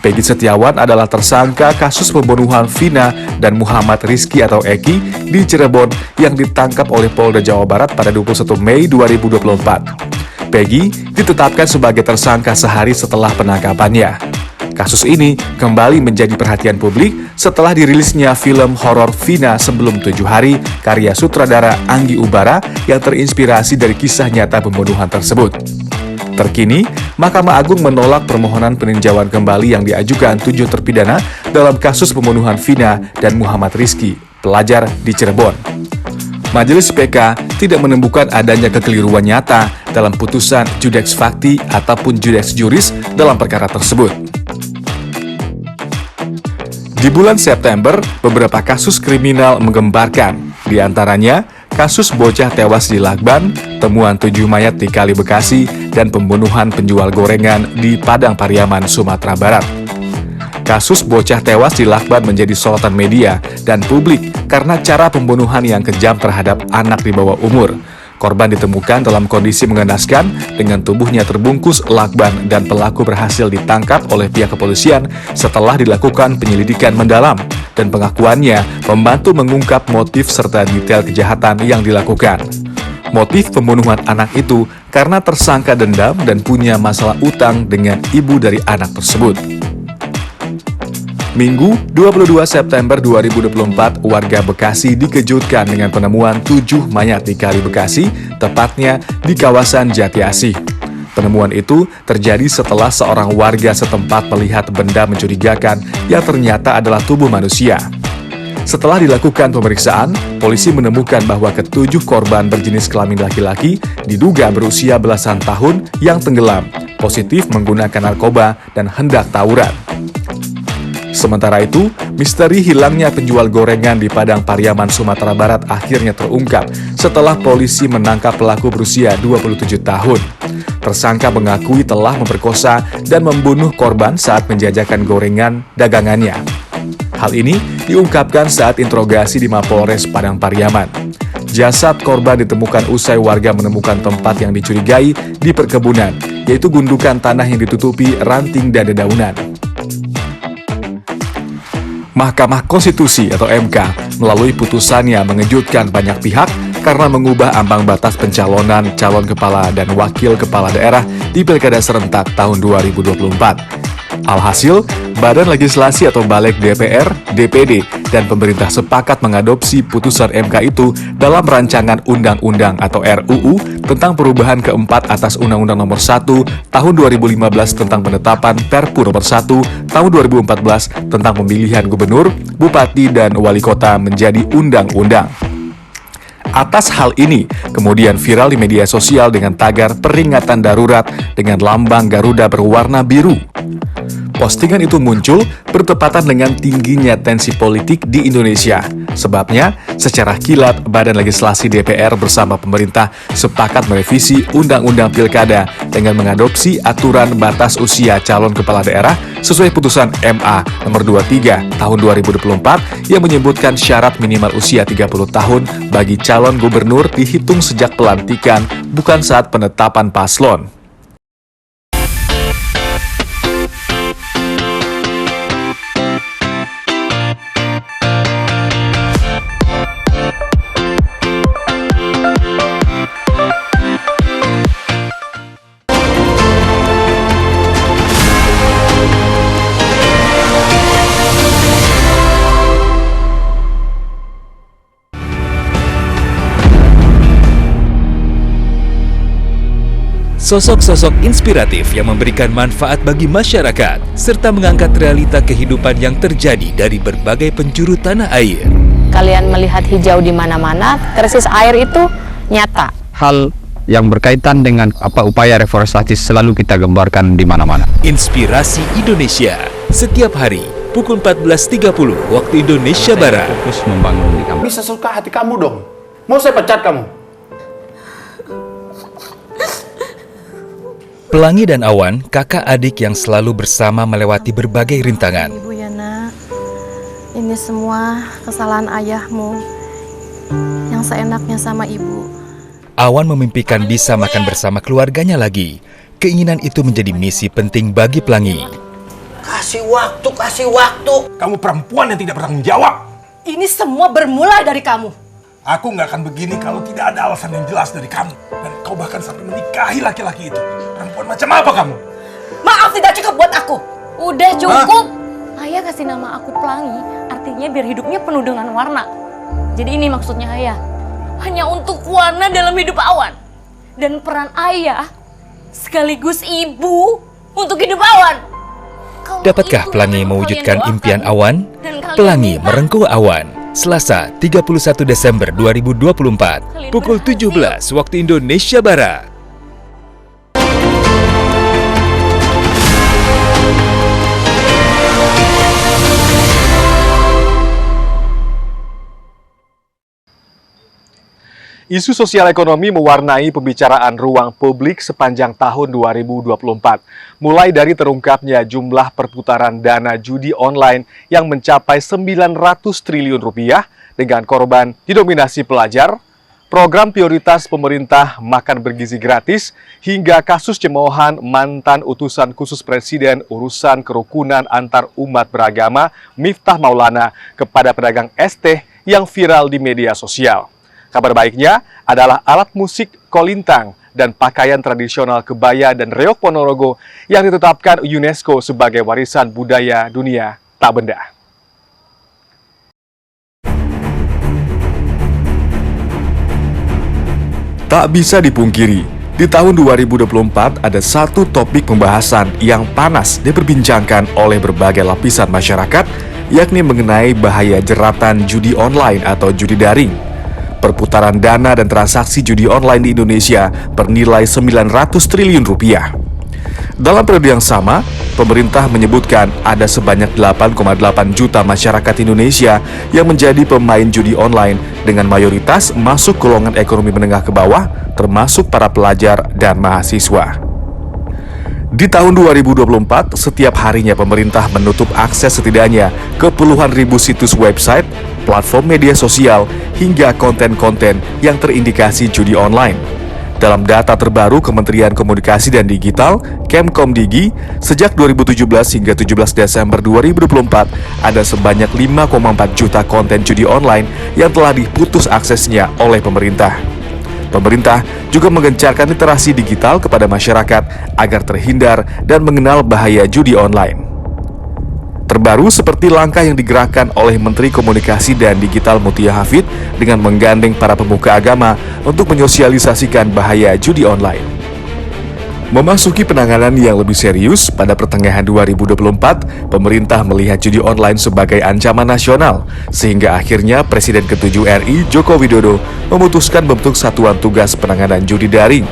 Peggy Setiawan adalah tersangka kasus pembunuhan Vina dan Muhammad Rizky atau Eki di Cirebon yang ditangkap oleh Polda Jawa Barat pada 21 Mei 2024. Peggy ditetapkan sebagai tersangka sehari setelah penangkapannya. Kasus ini kembali menjadi perhatian publik setelah dirilisnya film horor Vina Sebelum 7 Hari karya sutradara Anggi Ubara yang terinspirasi dari kisah nyata pembunuhan tersebut. Terkini, Mahkamah Agung menolak permohonan peninjauan kembali yang diajukan 7 terpidana dalam kasus pembunuhan Vina dan Muhammad Rizky, pelajar di Cirebon. Majelis PK tidak menemukan adanya kekeliruan nyata dalam putusan Judex Facti ataupun Judex Juris dalam perkara tersebut. Di bulan September, beberapa kasus kriminal menggemparkan, di antaranya kasus bocah tewas di Lakban, temuan 7 mayat di Kali Bekasi, dan pembunuhan penjual gorengan di Padang Pariaman, Sumatera Barat. Kasus bocah tewas di Lakban menjadi sorotan media dan publik karena cara pembunuhan yang kejam terhadap anak di bawah umur. Korban ditemukan dalam kondisi mengenaskan dengan tubuhnya terbungkus lakban dan pelaku berhasil ditangkap oleh pihak kepolisian setelah dilakukan penyelidikan mendalam dan pengakuannya membantu mengungkap motif serta detail kejahatan yang dilakukan. Motif pembunuhan anak itu karena tersangka dendam dan punya masalah utang dengan ibu dari anak tersebut. Minggu 22 September 2024, warga Bekasi dikejutkan dengan penemuan 7 mayat di Kali Bekasi, tepatnya di kawasan Jati Asih. Penemuan itu terjadi setelah seorang warga setempat melihat benda mencurigakan yang ternyata adalah tubuh manusia. Setelah dilakukan pemeriksaan, polisi menemukan bahwa ketujuh korban berjenis kelamin laki-laki diduga berusia belasan tahun yang tenggelam, positif menggunakan narkoba dan hendak tawuran. Sementara itu, misteri hilangnya penjual gorengan di Padang Pariaman, Sumatera Barat akhirnya terungkap setelah polisi menangkap pelaku berusia 27 tahun. Tersangka mengakui telah memperkosa dan membunuh korban saat menjajakan gorengan dagangannya. Hal ini diungkapkan saat interogasi di Mapolres Padang Pariaman. Jasad korban ditemukan usai warga menemukan tempat yang dicurigai di perkebunan, yaitu gundukan tanah yang ditutupi ranting dan dedaunan. Mahkamah Konstitusi atau MK melalui putusannya mengejutkan banyak pihak karena mengubah ambang batas pencalonan calon kepala dan wakil kepala daerah di Pilkada serentak tahun 2024. Alhasil, Badan Legislasi atau Balik DPR, DPD, dan pemerintah sepakat mengadopsi putusan MK itu dalam rancangan undang-undang atau RUU tentang perubahan keempat atas Undang-Undang Nomor 1 Tahun 2015 tentang penetapan Perpu Nomor 1 Tahun 2014 tentang pemilihan gubernur, bupati, dan wali kota menjadi undang-undang. Atas hal ini, kemudian viral di media sosial dengan tagar peringatan darurat dengan lambang Garuda berwarna biru. Postingan itu muncul bertepatan dengan tingginya tensi politik di Indonesia. Sebabnya, secara kilat, Badan Legislasi DPR bersama pemerintah sepakat merevisi Undang-Undang Pilkada dengan mengadopsi aturan batas usia calon kepala daerah sesuai putusan MA nomor 23 tahun 2024 yang menyebutkan syarat minimal usia 30 tahun bagi calon gubernur dihitung sejak pelantikan, bukan saat penetapan paslon. Sosok-sosok inspiratif yang memberikan manfaat bagi masyarakat, serta mengangkat realita kehidupan yang terjadi dari berbagai penjuru tanah air. Kalian melihat hijau di mana-mana, krisis air itu nyata. Hal yang berkaitan dengan upaya reforestasi selalu kita gambarkan di mana-mana. Inspirasi Indonesia, setiap hari pukul 14.30 waktu Indonesia Barat. Fokus membangun di kamu. Bisa suka hati kamu dong. Mau saya pecat kamu? Pelangi dan Awan, kakak adik yang selalu bersama melewati berbagai rintangan. Ibu ya nak, ini semua kesalahan ayahmu yang seenaknya sama ibu. Awan memimpikan bisa makan bersama keluarganya lagi. Keinginan itu menjadi misi penting bagi Pelangi. Kasih waktu, kasih waktu. Kamu perempuan yang tidak bertanggung jawab. Ini semua bermula dari kamu. Aku nggak akan begini kalau tidak ada alasan yang jelas dari kamu. Dan kau bahkan sampai menikahi laki-laki itu. Perempuan macam apa kamu? Maaf, tidak cukup buat aku. Udah cukup. Ayah kasih nama aku Pelangi, artinya biar hidupnya penuh dengan warna. Jadi ini maksudnya ayah. Hanya untuk warna dalam hidup Awan. Dan peran ayah sekaligus ibu untuk hidup Awan. Dapatkah Pelangi mewujudkan impian Awan? Pelangi merengkuh Awan. Selasa 31 Desember 2024 pukul 17 waktu Indonesia Barat. Isu sosial ekonomi mewarnai pembicaraan ruang publik sepanjang tahun 2024. Mulai dari terungkapnya jumlah perputaran dana judi online yang mencapai 900 triliun rupiah dengan korban didominasi pelajar, program prioritas pemerintah makan bergizi gratis, hingga kasus cemoohan mantan utusan khusus Presiden urusan kerukunan antar umat beragama Miftah Maulana kepada pedagang es teh yang viral di media sosial. Kabar baiknya adalah alat musik kolintang dan pakaian tradisional kebaya dan reog Ponorogo yang ditetapkan UNESCO sebagai warisan budaya dunia tak benda. Tak bisa dipungkiri, di tahun 2024 ada satu topik pembahasan yang panas diperbincangkan oleh berbagai lapisan masyarakat, yakni mengenai bahaya jeratan judi online atau judi daring. Perputaran dana dan transaksi judi online di Indonesia bernilai 900 triliun rupiah. Dalam periode yang sama, pemerintah menyebutkan ada sebanyak 8,8 juta masyarakat Indonesia yang menjadi pemain judi online dengan mayoritas masuk golongan ekonomi menengah ke bawah, termasuk para pelajar dan mahasiswa. Di tahun 2024, setiap harinya pemerintah menutup akses setidaknya ke puluhan ribu situs website, platform media sosial, hingga konten-konten yang terindikasi judi online. Dalam data terbaru Kementerian Komunikasi dan Digital, Kemkomdigi, sejak 2017 hingga 17 Desember 2024, ada sebanyak 5,4 juta konten judi online yang telah diputus aksesnya oleh pemerintah. Pemerintah juga menggencarkan literasi digital kepada masyarakat agar terhindar dan mengenal bahaya judi online. Terbaru seperti langkah yang digerakkan oleh Menteri Komunikasi dan Digital Mutia Hafid dengan menggandeng para pemuka agama untuk menyosialisasikan bahaya judi online. Memasuki penanganan yang lebih serius, pada pertengahan 2024, pemerintah melihat judi online sebagai ancaman nasional, sehingga akhirnya Presiden ke-7 RI Joko Widodo memutuskan membentuk Satuan Tugas Penanganan Judi Daring.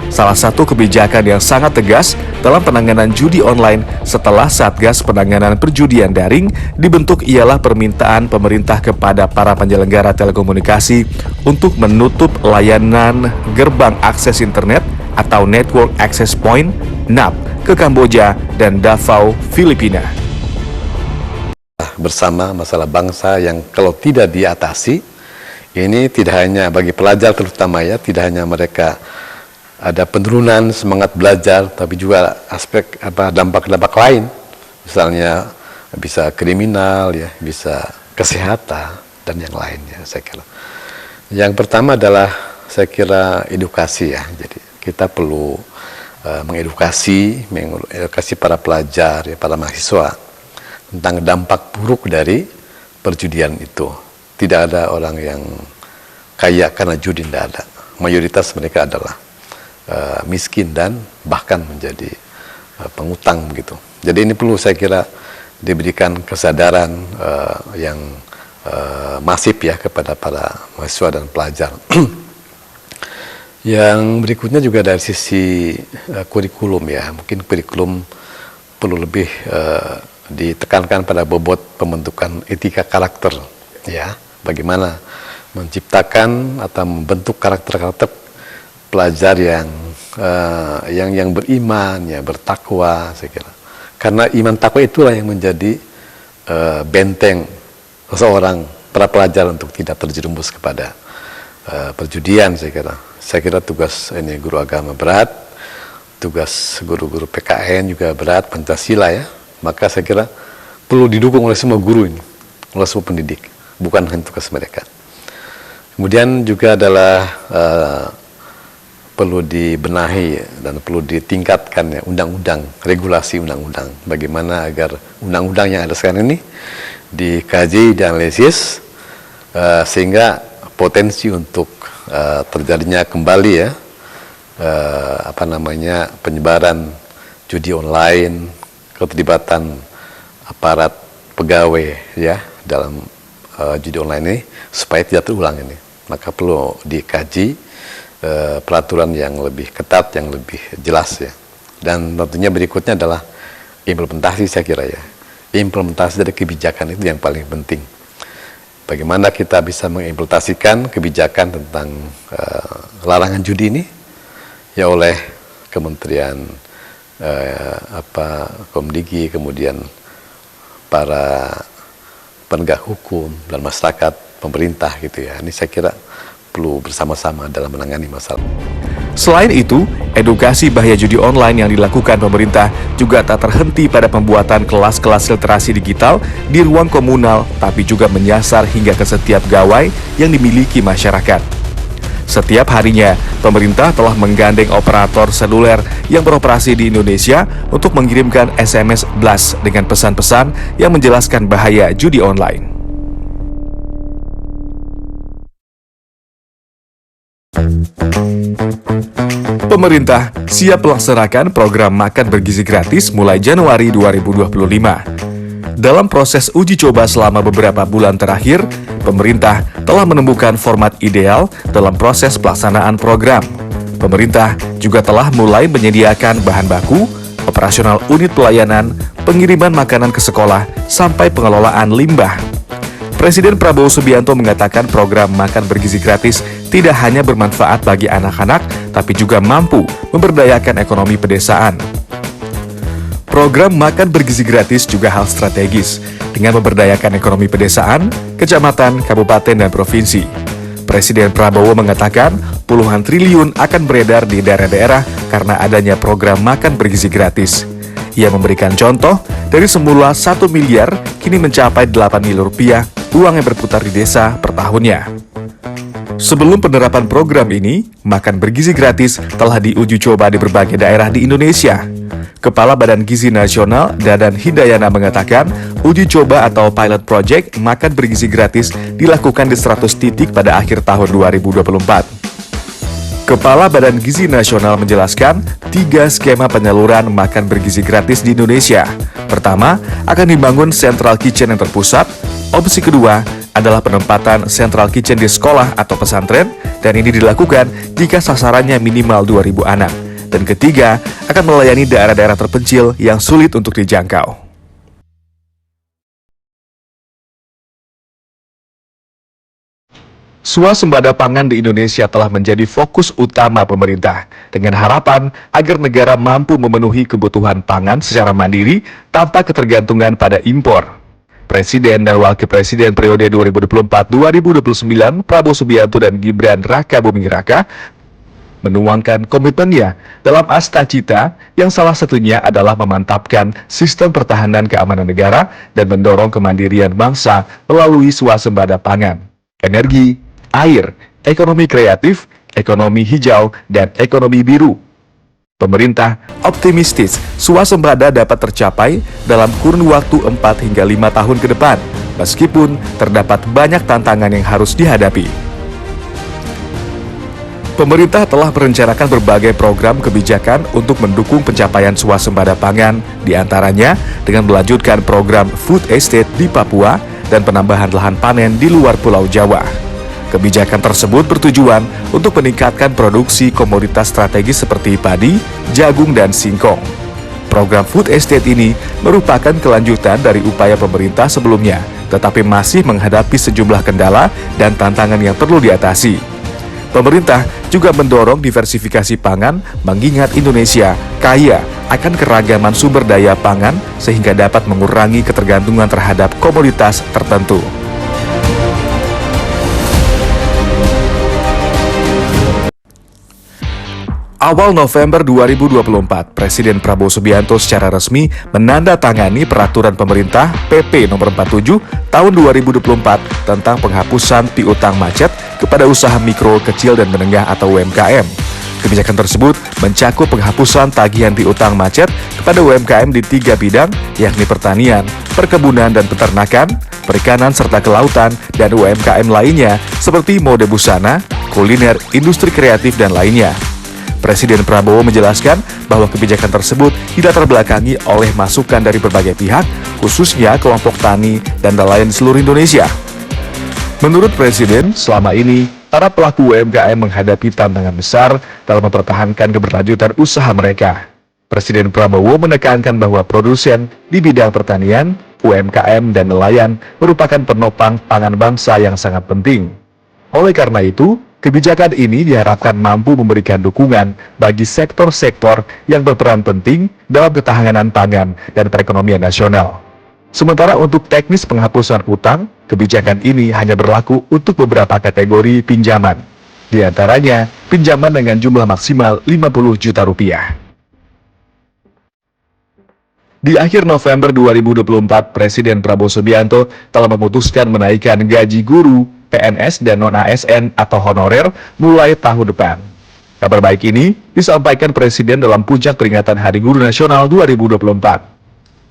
Salah satu kebijakan yang sangat tegas dalam penanganan judi online setelah Satgas Penanganan Perjudian Daring dibentuk ialah permintaan pemerintah kepada para penyelenggara telekomunikasi untuk menutup layanan gerbang akses internet atau Network Access Point (NAP) ke Kamboja dan Davao, Filipina. Bersama masalah bangsa yang kalau tidak diatasi, ini tidak hanya bagi pelajar terutama ya, tidak hanya mereka ada penurunan semangat belajar, tapi juga aspek dampak-dampak lain, misalnya bisa kriminal ya, bisa kesehatan dan yang lainnya. Saya kira yang pertama adalah saya kira edukasi ya. Jadi kita perlu mengedukasi para pelajar ya, para mahasiswa tentang dampak buruk dari perjudian itu. Tidak ada orang yang kaya karena judi, tidak ada. Mayoritas mereka adalah miskin dan bahkan menjadi pengutang begitu. Jadi ini perlu saya kira diberikan kesadaran yang masif ya kepada para mahasiswa dan pelajar. Yang berikutnya juga dari sisi kurikulum ya, mungkin kurikulum perlu lebih ditekankan pada bobot pembentukan etika karakter ya, bagaimana menciptakan atau membentuk karakter-karakter pelajar yang beriman ya, bertakwa saya kira. Karena iman takwa itulah yang menjadi benteng seseorang para pelajar untuk tidak terjerumus kepada perjudian saya kira. Saya kira tugas ini guru agama berat, tugas guru-guru PKN juga berat, Pancasila ya. Maka saya kira perlu didukung oleh semua guru ini, oleh semua pendidik, bukan hanya tugas mereka. Kemudian juga adalah perlu dibenahi dan perlu ditingkatkan ya undang-undang, regulasi undang-undang. Bagaimana agar undang-undang yang ada sekarang ini dikaji, dianalisis sehingga potensi untuk terjadinya kembali ya penyebaran judi online, keterlibatan aparat pegawai ya dalam judi online ini supaya tidak terulang ini. Maka perlu dikaji peraturan yang lebih ketat, yang lebih jelas ya. Dan tentunya berikutnya adalah implementasi, saya kira ya. Implementasi dari kebijakan itu yang paling penting. Bagaimana kita bisa mengimplementasikan kebijakan tentang larangan judi ini ya oleh Kementerian Komdigi, kemudian para penegak hukum dan masyarakat, pemerintah gitu ya. Ini saya kira perlu bersama-sama dalam menangani masalah. Selain itu, edukasi bahaya judi online yang dilakukan pemerintah juga tak terhenti pada pembuatan kelas-kelas literasi digital di ruang komunal, tapi juga menyasar hingga ke setiap gawai yang dimiliki masyarakat. Setiap harinya, pemerintah telah menggandeng operator seluler yang beroperasi di Indonesia untuk mengirimkan SMS blast dengan pesan-pesan yang menjelaskan bahaya judi online. Pemerintah siap melaksanakan program makan bergizi gratis mulai Januari 2025. Dalam proses uji coba selama beberapa bulan terakhir, pemerintah telah menemukan format ideal dalam proses pelaksanaan program. Pemerintah juga telah mulai menyediakan bahan baku, operasional unit pelayanan, pengiriman makanan ke sekolah, sampai pengelolaan limbah. Presiden Prabowo Subianto mengatakan program makan bergizi gratis tidak hanya bermanfaat bagi anak-anak, tapi juga mampu memberdayakan ekonomi pedesaan. Program makan bergizi gratis juga hal strategis dengan memberdayakan ekonomi pedesaan, kecamatan, kabupaten, dan provinsi. Presiden Prabowo mengatakan puluhan triliun akan beredar di daerah-daerah karena adanya program makan bergizi gratis. Ia memberikan contoh dari semula 1 miliar kini mencapai 8 miliar rupiah uang yang berputar di desa per tahunnya. Sebelum penerapan program ini, makan bergizi gratis telah diuji coba di berbagai daerah di Indonesia. Kepala Badan Gizi Nasional Dadan Hidayana mengatakan, uji coba atau pilot project makan bergizi gratis dilakukan di 100 titik pada akhir tahun 2024. Kepala Badan Gizi Nasional menjelaskan 3 skema penyaluran makan bergizi gratis di Indonesia. Pertama, akan dibangun Central Kitchen yang terpusat. Opsi kedua adalah penempatan Central Kitchen di sekolah atau pesantren, dan ini dilakukan jika sasarannya minimal 2.000 anak. Dan ketiga, akan melayani daerah-daerah terpencil yang sulit untuk dijangkau. Swasembada pangan di Indonesia telah menjadi fokus utama pemerintah, dengan harapan agar negara mampu memenuhi kebutuhan pangan secara mandiri tanpa ketergantungan pada impor. Presiden dan Wakil Presiden periode 2024-2029 Prabowo Subianto dan Gibran Rakabuming Raka menuangkan komitmennya dalam Asta Cita yang salah satunya adalah memantapkan sistem pertahanan keamanan negara dan mendorong kemandirian bangsa melalui swasembada pangan, energi, air, ekonomi kreatif, ekonomi hijau, dan ekonomi biru. Pemerintah optimistis swasembada dapat tercapai dalam kurun waktu 4 hingga 5 tahun ke depan, meskipun terdapat banyak tantangan yang harus dihadapi. Pemerintah telah merencanakan berbagai program kebijakan untuk mendukung pencapaian swasembada pangan, diantaranya dengan melanjutkan program food estate di Papua dan penambahan lahan panen di luar Pulau Jawa. Kebijakan tersebut bertujuan untuk meningkatkan produksi komoditas strategis seperti padi, jagung, dan singkong. Program food estate ini merupakan kelanjutan dari upaya pemerintah sebelumnya, tetapi masih menghadapi sejumlah kendala dan tantangan yang perlu diatasi. Pemerintah juga mendorong diversifikasi pangan, mengingat Indonesia kaya akan keragaman sumber daya pangan sehingga dapat mengurangi ketergantungan terhadap komoditas tertentu. Awal November 2024, Presiden Prabowo Subianto secara resmi menandatangani peraturan pemerintah PP nomor 47 tahun 2024 tentang penghapusan piutang macet kepada usaha mikro, kecil, dan menengah atau UMKM. Kebijakan tersebut mencakup penghapusan tagihan piutang macet kepada UMKM di 3 bidang, yakni pertanian, perkebunan dan peternakan, perikanan serta kelautan, dan UMKM lainnya seperti mode busana, kuliner, industri kreatif, dan lainnya. Presiden Prabowo menjelaskan bahwa kebijakan tersebut tidak terbelakangi oleh masukan dari berbagai pihak, khususnya kelompok tani dan nelayan di seluruh Indonesia. Menurut Presiden, selama ini para pelaku UMKM menghadapi tantangan besar dalam mempertahankan keberlanjutan usaha mereka. Presiden Prabowo menekankan bahwa produsen di bidang pertanian, UMKM, dan nelayan merupakan penopang pangan bangsa yang sangat penting. Oleh karena itu, kebijakan ini diharapkan mampu memberikan dukungan bagi sektor-sektor yang berperan penting dalam ketahanan pangan dan perekonomian nasional. Sementara untuk teknis penghapusan utang, kebijakan ini hanya berlaku untuk beberapa kategori pinjaman. Di antaranya, pinjaman dengan jumlah maksimal 50 juta rupiah. Di akhir November 2024, Presiden Prabowo Subianto telah memutuskan menaikkan gaji guru, PNS, dan non-ASN atau honorer mulai tahun depan. Kabar baik ini disampaikan Presiden dalam puncak peringatan Hari Guru Nasional 2024.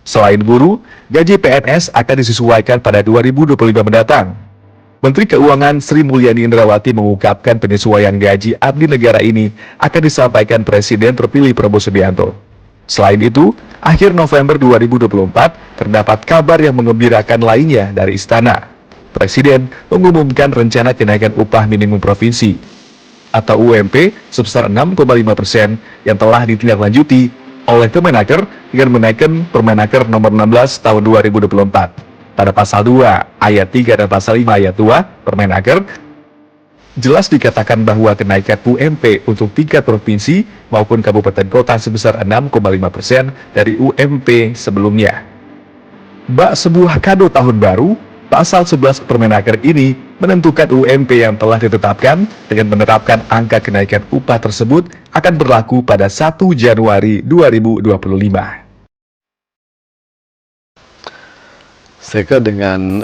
Selain guru, gaji PNS akan disesuaikan pada 2025 mendatang. Menteri Keuangan Sri Mulyani Indrawati mengungkapkan penyesuaian gaji abdi negara ini akan disampaikan Presiden terpilih Prabowo Subianto. Selain itu, akhir November 2024 terdapat kabar yang menggembirakan lainnya dari Istana. Presiden mengumumkan rencana kenaikan upah minimum provinsi atau UMP sebesar 6,5% yang telah ditindaklanjuti oleh Kemenaker dengan menaikkan Permenaker nomor 16 tahun 2024. Pada pasal 2 ayat 3 dan pasal 5 ayat 2 Permenaker jelas dikatakan bahwa kenaikan UMP untuk tingkat provinsi maupun kabupaten kota sebesar 6,5% dari UMP sebelumnya. Bak sebuah kado tahun baru, pasal 11 Permenaker ini menentukan UMP yang telah ditetapkan dengan menerapkan angka kenaikan upah tersebut akan berlaku pada 1 Januari 2025. Saya kira dengan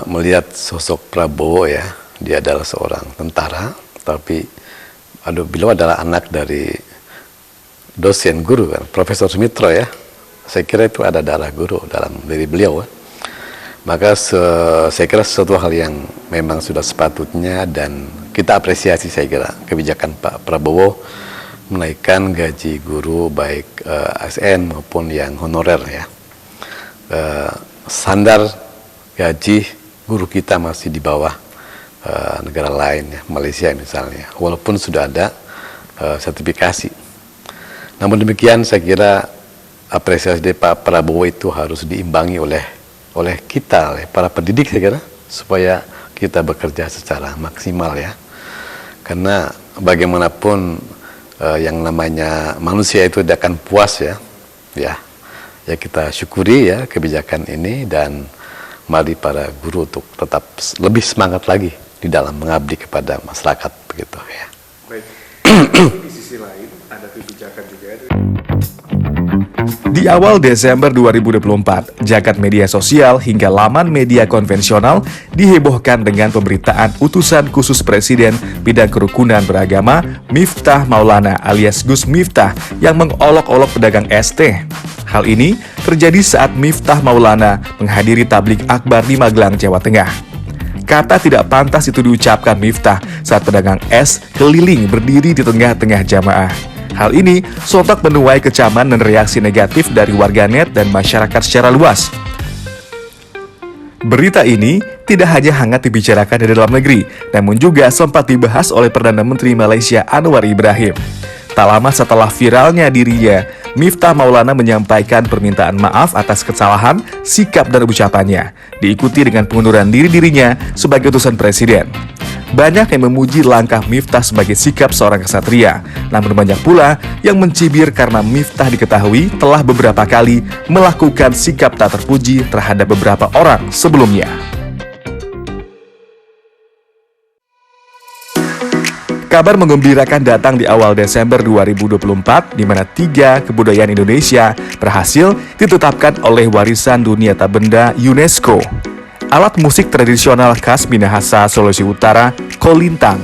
melihat sosok Prabowo ya, dia adalah seorang tentara, tapi beliau adalah anak dari dosen guru kan, Profesor Sumitro ya. Saya kira itu ada darah guru dalam diri beliau. Maka saya kira sesuatu hal yang memang sudah sepatutnya dan kita apresiasi saya kira kebijakan Pak Prabowo menaikkan gaji guru baik ASN maupun yang honorer ya. Standar gaji guru kita masih di bawah negara lain ya, Malaysia misalnya, walaupun sudah ada sertifikasi. Namun demikian saya kira apresiasi dari Pak Prabowo itu harus diimbangi oleh kita, oleh para pendidik saya kira, supaya kita bekerja secara maksimal ya. Karena bagaimanapun yang namanya manusia itu tidak akan puas ya. Ya kita syukuri ya kebijakan ini dan mari para guru untuk tetap lebih semangat lagi di dalam mengabdi kepada masyarakat begitu ya. Baik. Di sisi lain ada kebijakan juga. Di awal Desember 2024, jagat media sosial hingga laman media konvensional dihebohkan dengan pemberitaan utusan khusus Presiden bidang kerukunan beragama Miftah Maulana alias Gus Miftah yang mengolok-olok pedagang es teh. Hal ini terjadi saat Miftah Maulana menghadiri tablik akbar di Magelang, Jawa Tengah. Kata tidak pantas itu diucapkan Miftah saat pedagang es keliling berdiri di tengah-tengah jamaah. Hal ini sontak menuai kecaman dan reaksi negatif dari warganet dan masyarakat secara luas. Berita ini tidak hanya hangat dibicarakan di dalam negeri, namun juga sempat dibahas oleh Perdana Menteri Malaysia Anwar Ibrahim. Tak lama setelah viralnya dirinya, Miftah Maulana menyampaikan permintaan maaf atas kesalahan, sikap dan ucapannya, diikuti dengan pengunduran dirinya sebagai utusan Presiden. Banyak yang memuji langkah Miftah sebagai sikap seorang ksatria, namun banyak pula yang mencibir karena Miftah diketahui telah beberapa kali melakukan sikap tak terpuji terhadap beberapa orang sebelumnya. Kabar menggembirakan datang di awal Desember 2024, di mana 3 kebudayaan Indonesia berhasil ditetapkan oleh Warisan Dunia Tak Benda UNESCO. Alat musik tradisional khas Minahasa, Sulawesi Utara, kolintang,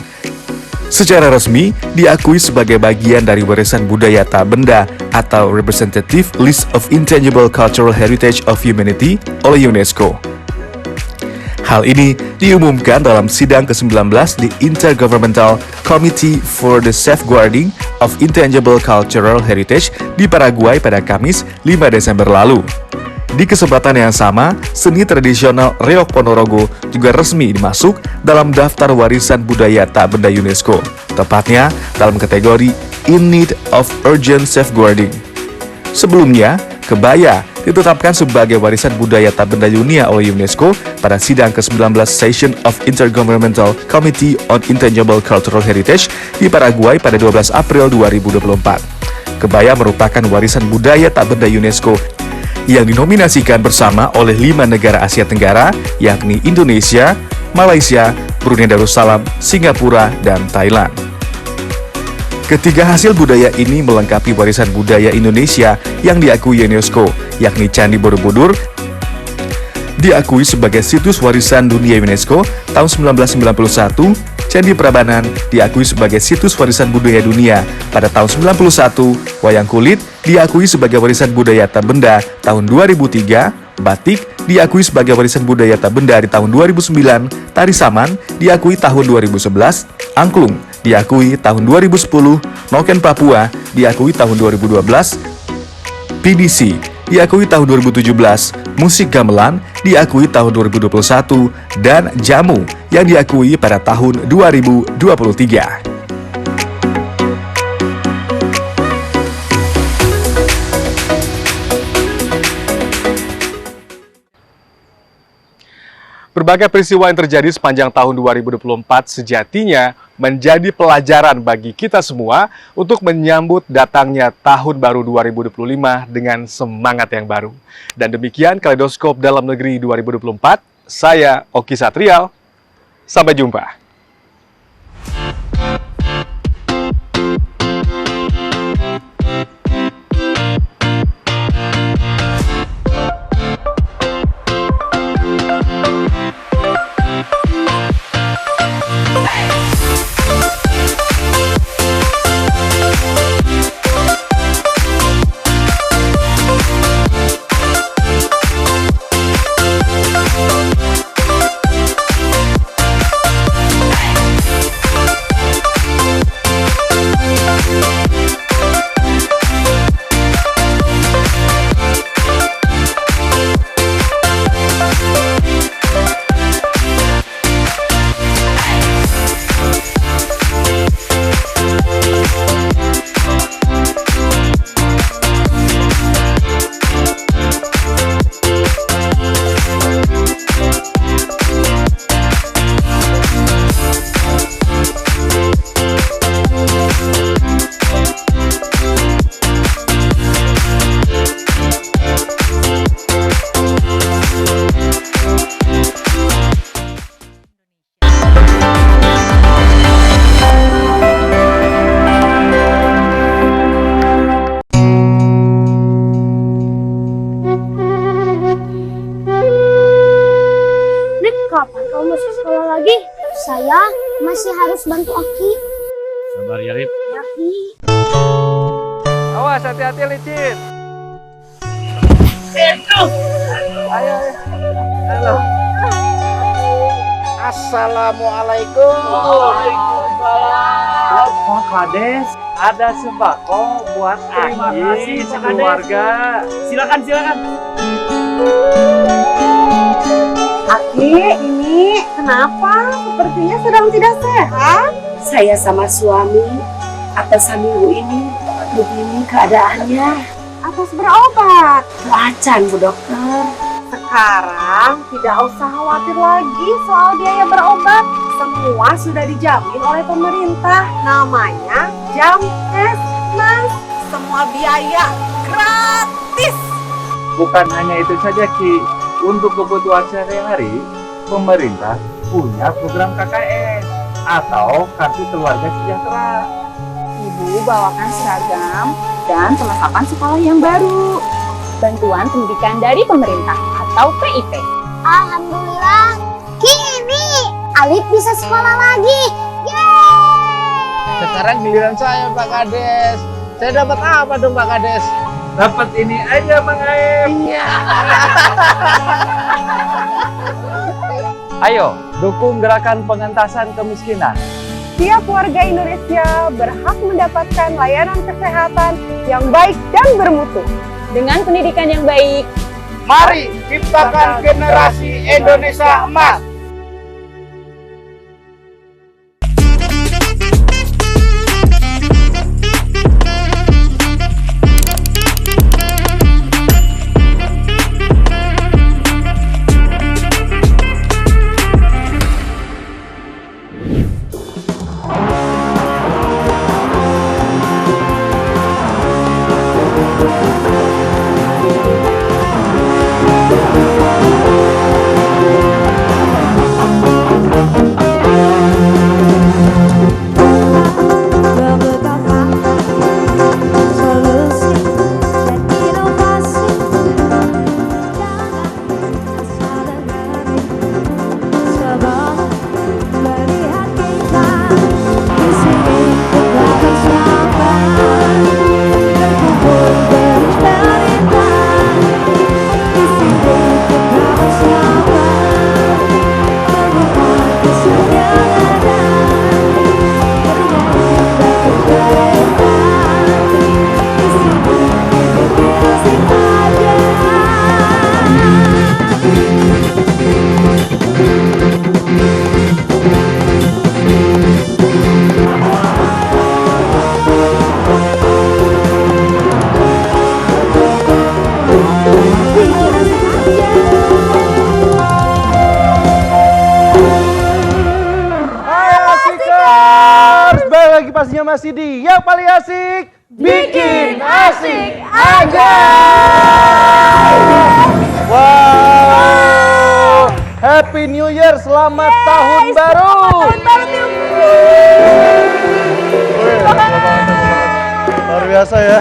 Secara resmi, diakui sebagai bagian dari warisan budaya tak benda atau Representative List of Intangible Cultural Heritage of Humanity oleh UNESCO. Hal ini diumumkan dalam sidang ke-19 di Intergovernmental Committee for the Safeguarding of Intangible Cultural Heritage di Paraguay pada Kamis 5 Desember lalu. Di kesempatan yang sama, seni tradisional Reok Ponorogo juga resmi dimasuk dalam daftar warisan budaya tak benda UNESCO, tepatnya dalam kategori In Need of Urgent Safeguarding. Sebelumnya, kebaya ditetapkan sebagai warisan budaya tak benda dunia oleh UNESCO pada sidang ke-19 Session of Intergovernmental Committee on Intangible Cultural Heritage di Paraguay pada 12 April 2024. Kebaya merupakan warisan budaya tak benda UNESCO yang dinominasikan bersama oleh 5 negara Asia Tenggara, yakni Indonesia, Malaysia, Brunei Darussalam, Singapura, dan Thailand. Ketiga hasil budaya ini melengkapi warisan budaya Indonesia yang diakui UNESCO, yakni Candi Borobudur, diakui sebagai situs warisan dunia UNESCO tahun 1991, Candi Prambanan diakui sebagai situs warisan budaya dunia pada tahun 1991, wayang kulit diakui sebagai warisan budaya tak benda tahun 2003, batik diakui sebagai warisan budaya tak benda di tahun 2009, tari saman diakui tahun 2011, angklung diakui tahun 2010, noken Papua diakui tahun 2012, PDC diakui tahun 2017, musik gamelan diakui tahun 2021, dan jamu yang diakui pada tahun 2023. Berbagai peristiwa yang terjadi sepanjang tahun 2024 sejatinya menjadi pelajaran bagi kita semua untuk menyambut datangnya tahun baru 2025 dengan semangat yang baru. Dan demikian Kaleidoskop Dalam Negeri 2024, saya Oki Satrial, sampai jumpa. Saya masih harus bantu Oki. Sabar ya, Rip. Ya, Ki. Awas, hati-hati licin. Ayo. Halo. Assalamualaikum. Waalaikumsalam. Pak Kades, ada sembako buat Aki sekeluarga. Silakan. Aki, ini kenapa? Sepertinya sedang tidak sehat. Saya sama suami atas minggu ini begini keadaannya. Atas berobat? Acan, Bu Dokter. Sekarang tidak usah khawatir lagi soal biaya berobat. Semua sudah dijamin oleh pemerintah. Namanya Jamkesmas. Semua biaya gratis. Bukan hanya itu saja, Ki. Untuk kebutuhan sehari-hari, pemerintah punya program KKS atau Kartu Keluarga Sejahtera. Ibu bawakan seragam dan perlengkapan sekolah yang baru. Bantuan pendidikan dari pemerintah atau PIP. Alhamdulillah, kini Alif bisa sekolah lagi. Yeay! Sekarang giliran saya Pak Kades. Saya dapat apa dong Pak Kades? Dapat ini aja Mang Aep. Iya. Ayo, dukung gerakan pengentasan kemiskinan. Tiap warga Indonesia berhak mendapatkan layanan kesehatan yang baik dan bermutu. Dengan pendidikan yang baik, Mari ciptakan generasi Indonesia emas. Pastinya masih di yang paling asik, bikin asik aja. Wow, Happy New Year, selamat tahun baru. Luar biasa ya,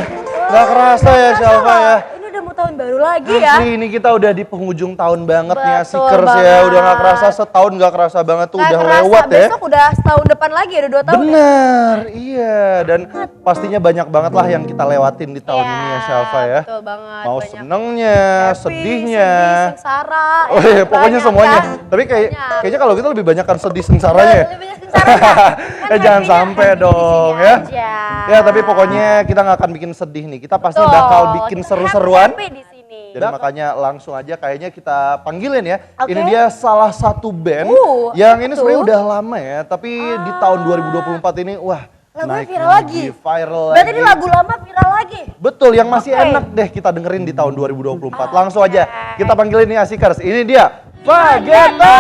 nggak kerasa ya Shalva ya. Ini udah mau tahun baru lagi ya. Asli, ini kita udah di penghujung tahun banget nih Betul Asikers ya. Udah nggak kerasa setahun, nggak kerasa banget tuh, udah lewat ya. Besok udah setahun depan lagi, ada 2 tahun. Bener, iya. Dan pastinya banyak banget lah yang kita lewatin di tahun ini ya Shalva ya. Betul banget. Mau senengnya, sedihnya. Sedih, sengsara. Oh iya, pokoknya banyak semuanya. kan? Tapi kayaknya kalau kita lebih banyak kan sedih sengsaranya ya. Lebih banyak sengsaranya. Jangan sampai dong ya. aja. Ya tapi pokoknya kita nggak akan bikin sedih nih. Kita pasti Betul. bakal bikin Kita seru-seruan. happy di sini. Jadi makanya langsung aja kayaknya kita panggilin ya. Oke. Ini dia salah satu band yang ini sebenarnya udah lama ya. Tapi di tahun 2024 ini wah Lagunya naik viral lagi. Viral Berarti lagi. ini lagu lama viral lagi. Betul, yang masih enak deh kita dengerin di tahun 2024. Langsung aja kita panggilin nih Asikers. Ini dia Vegeta.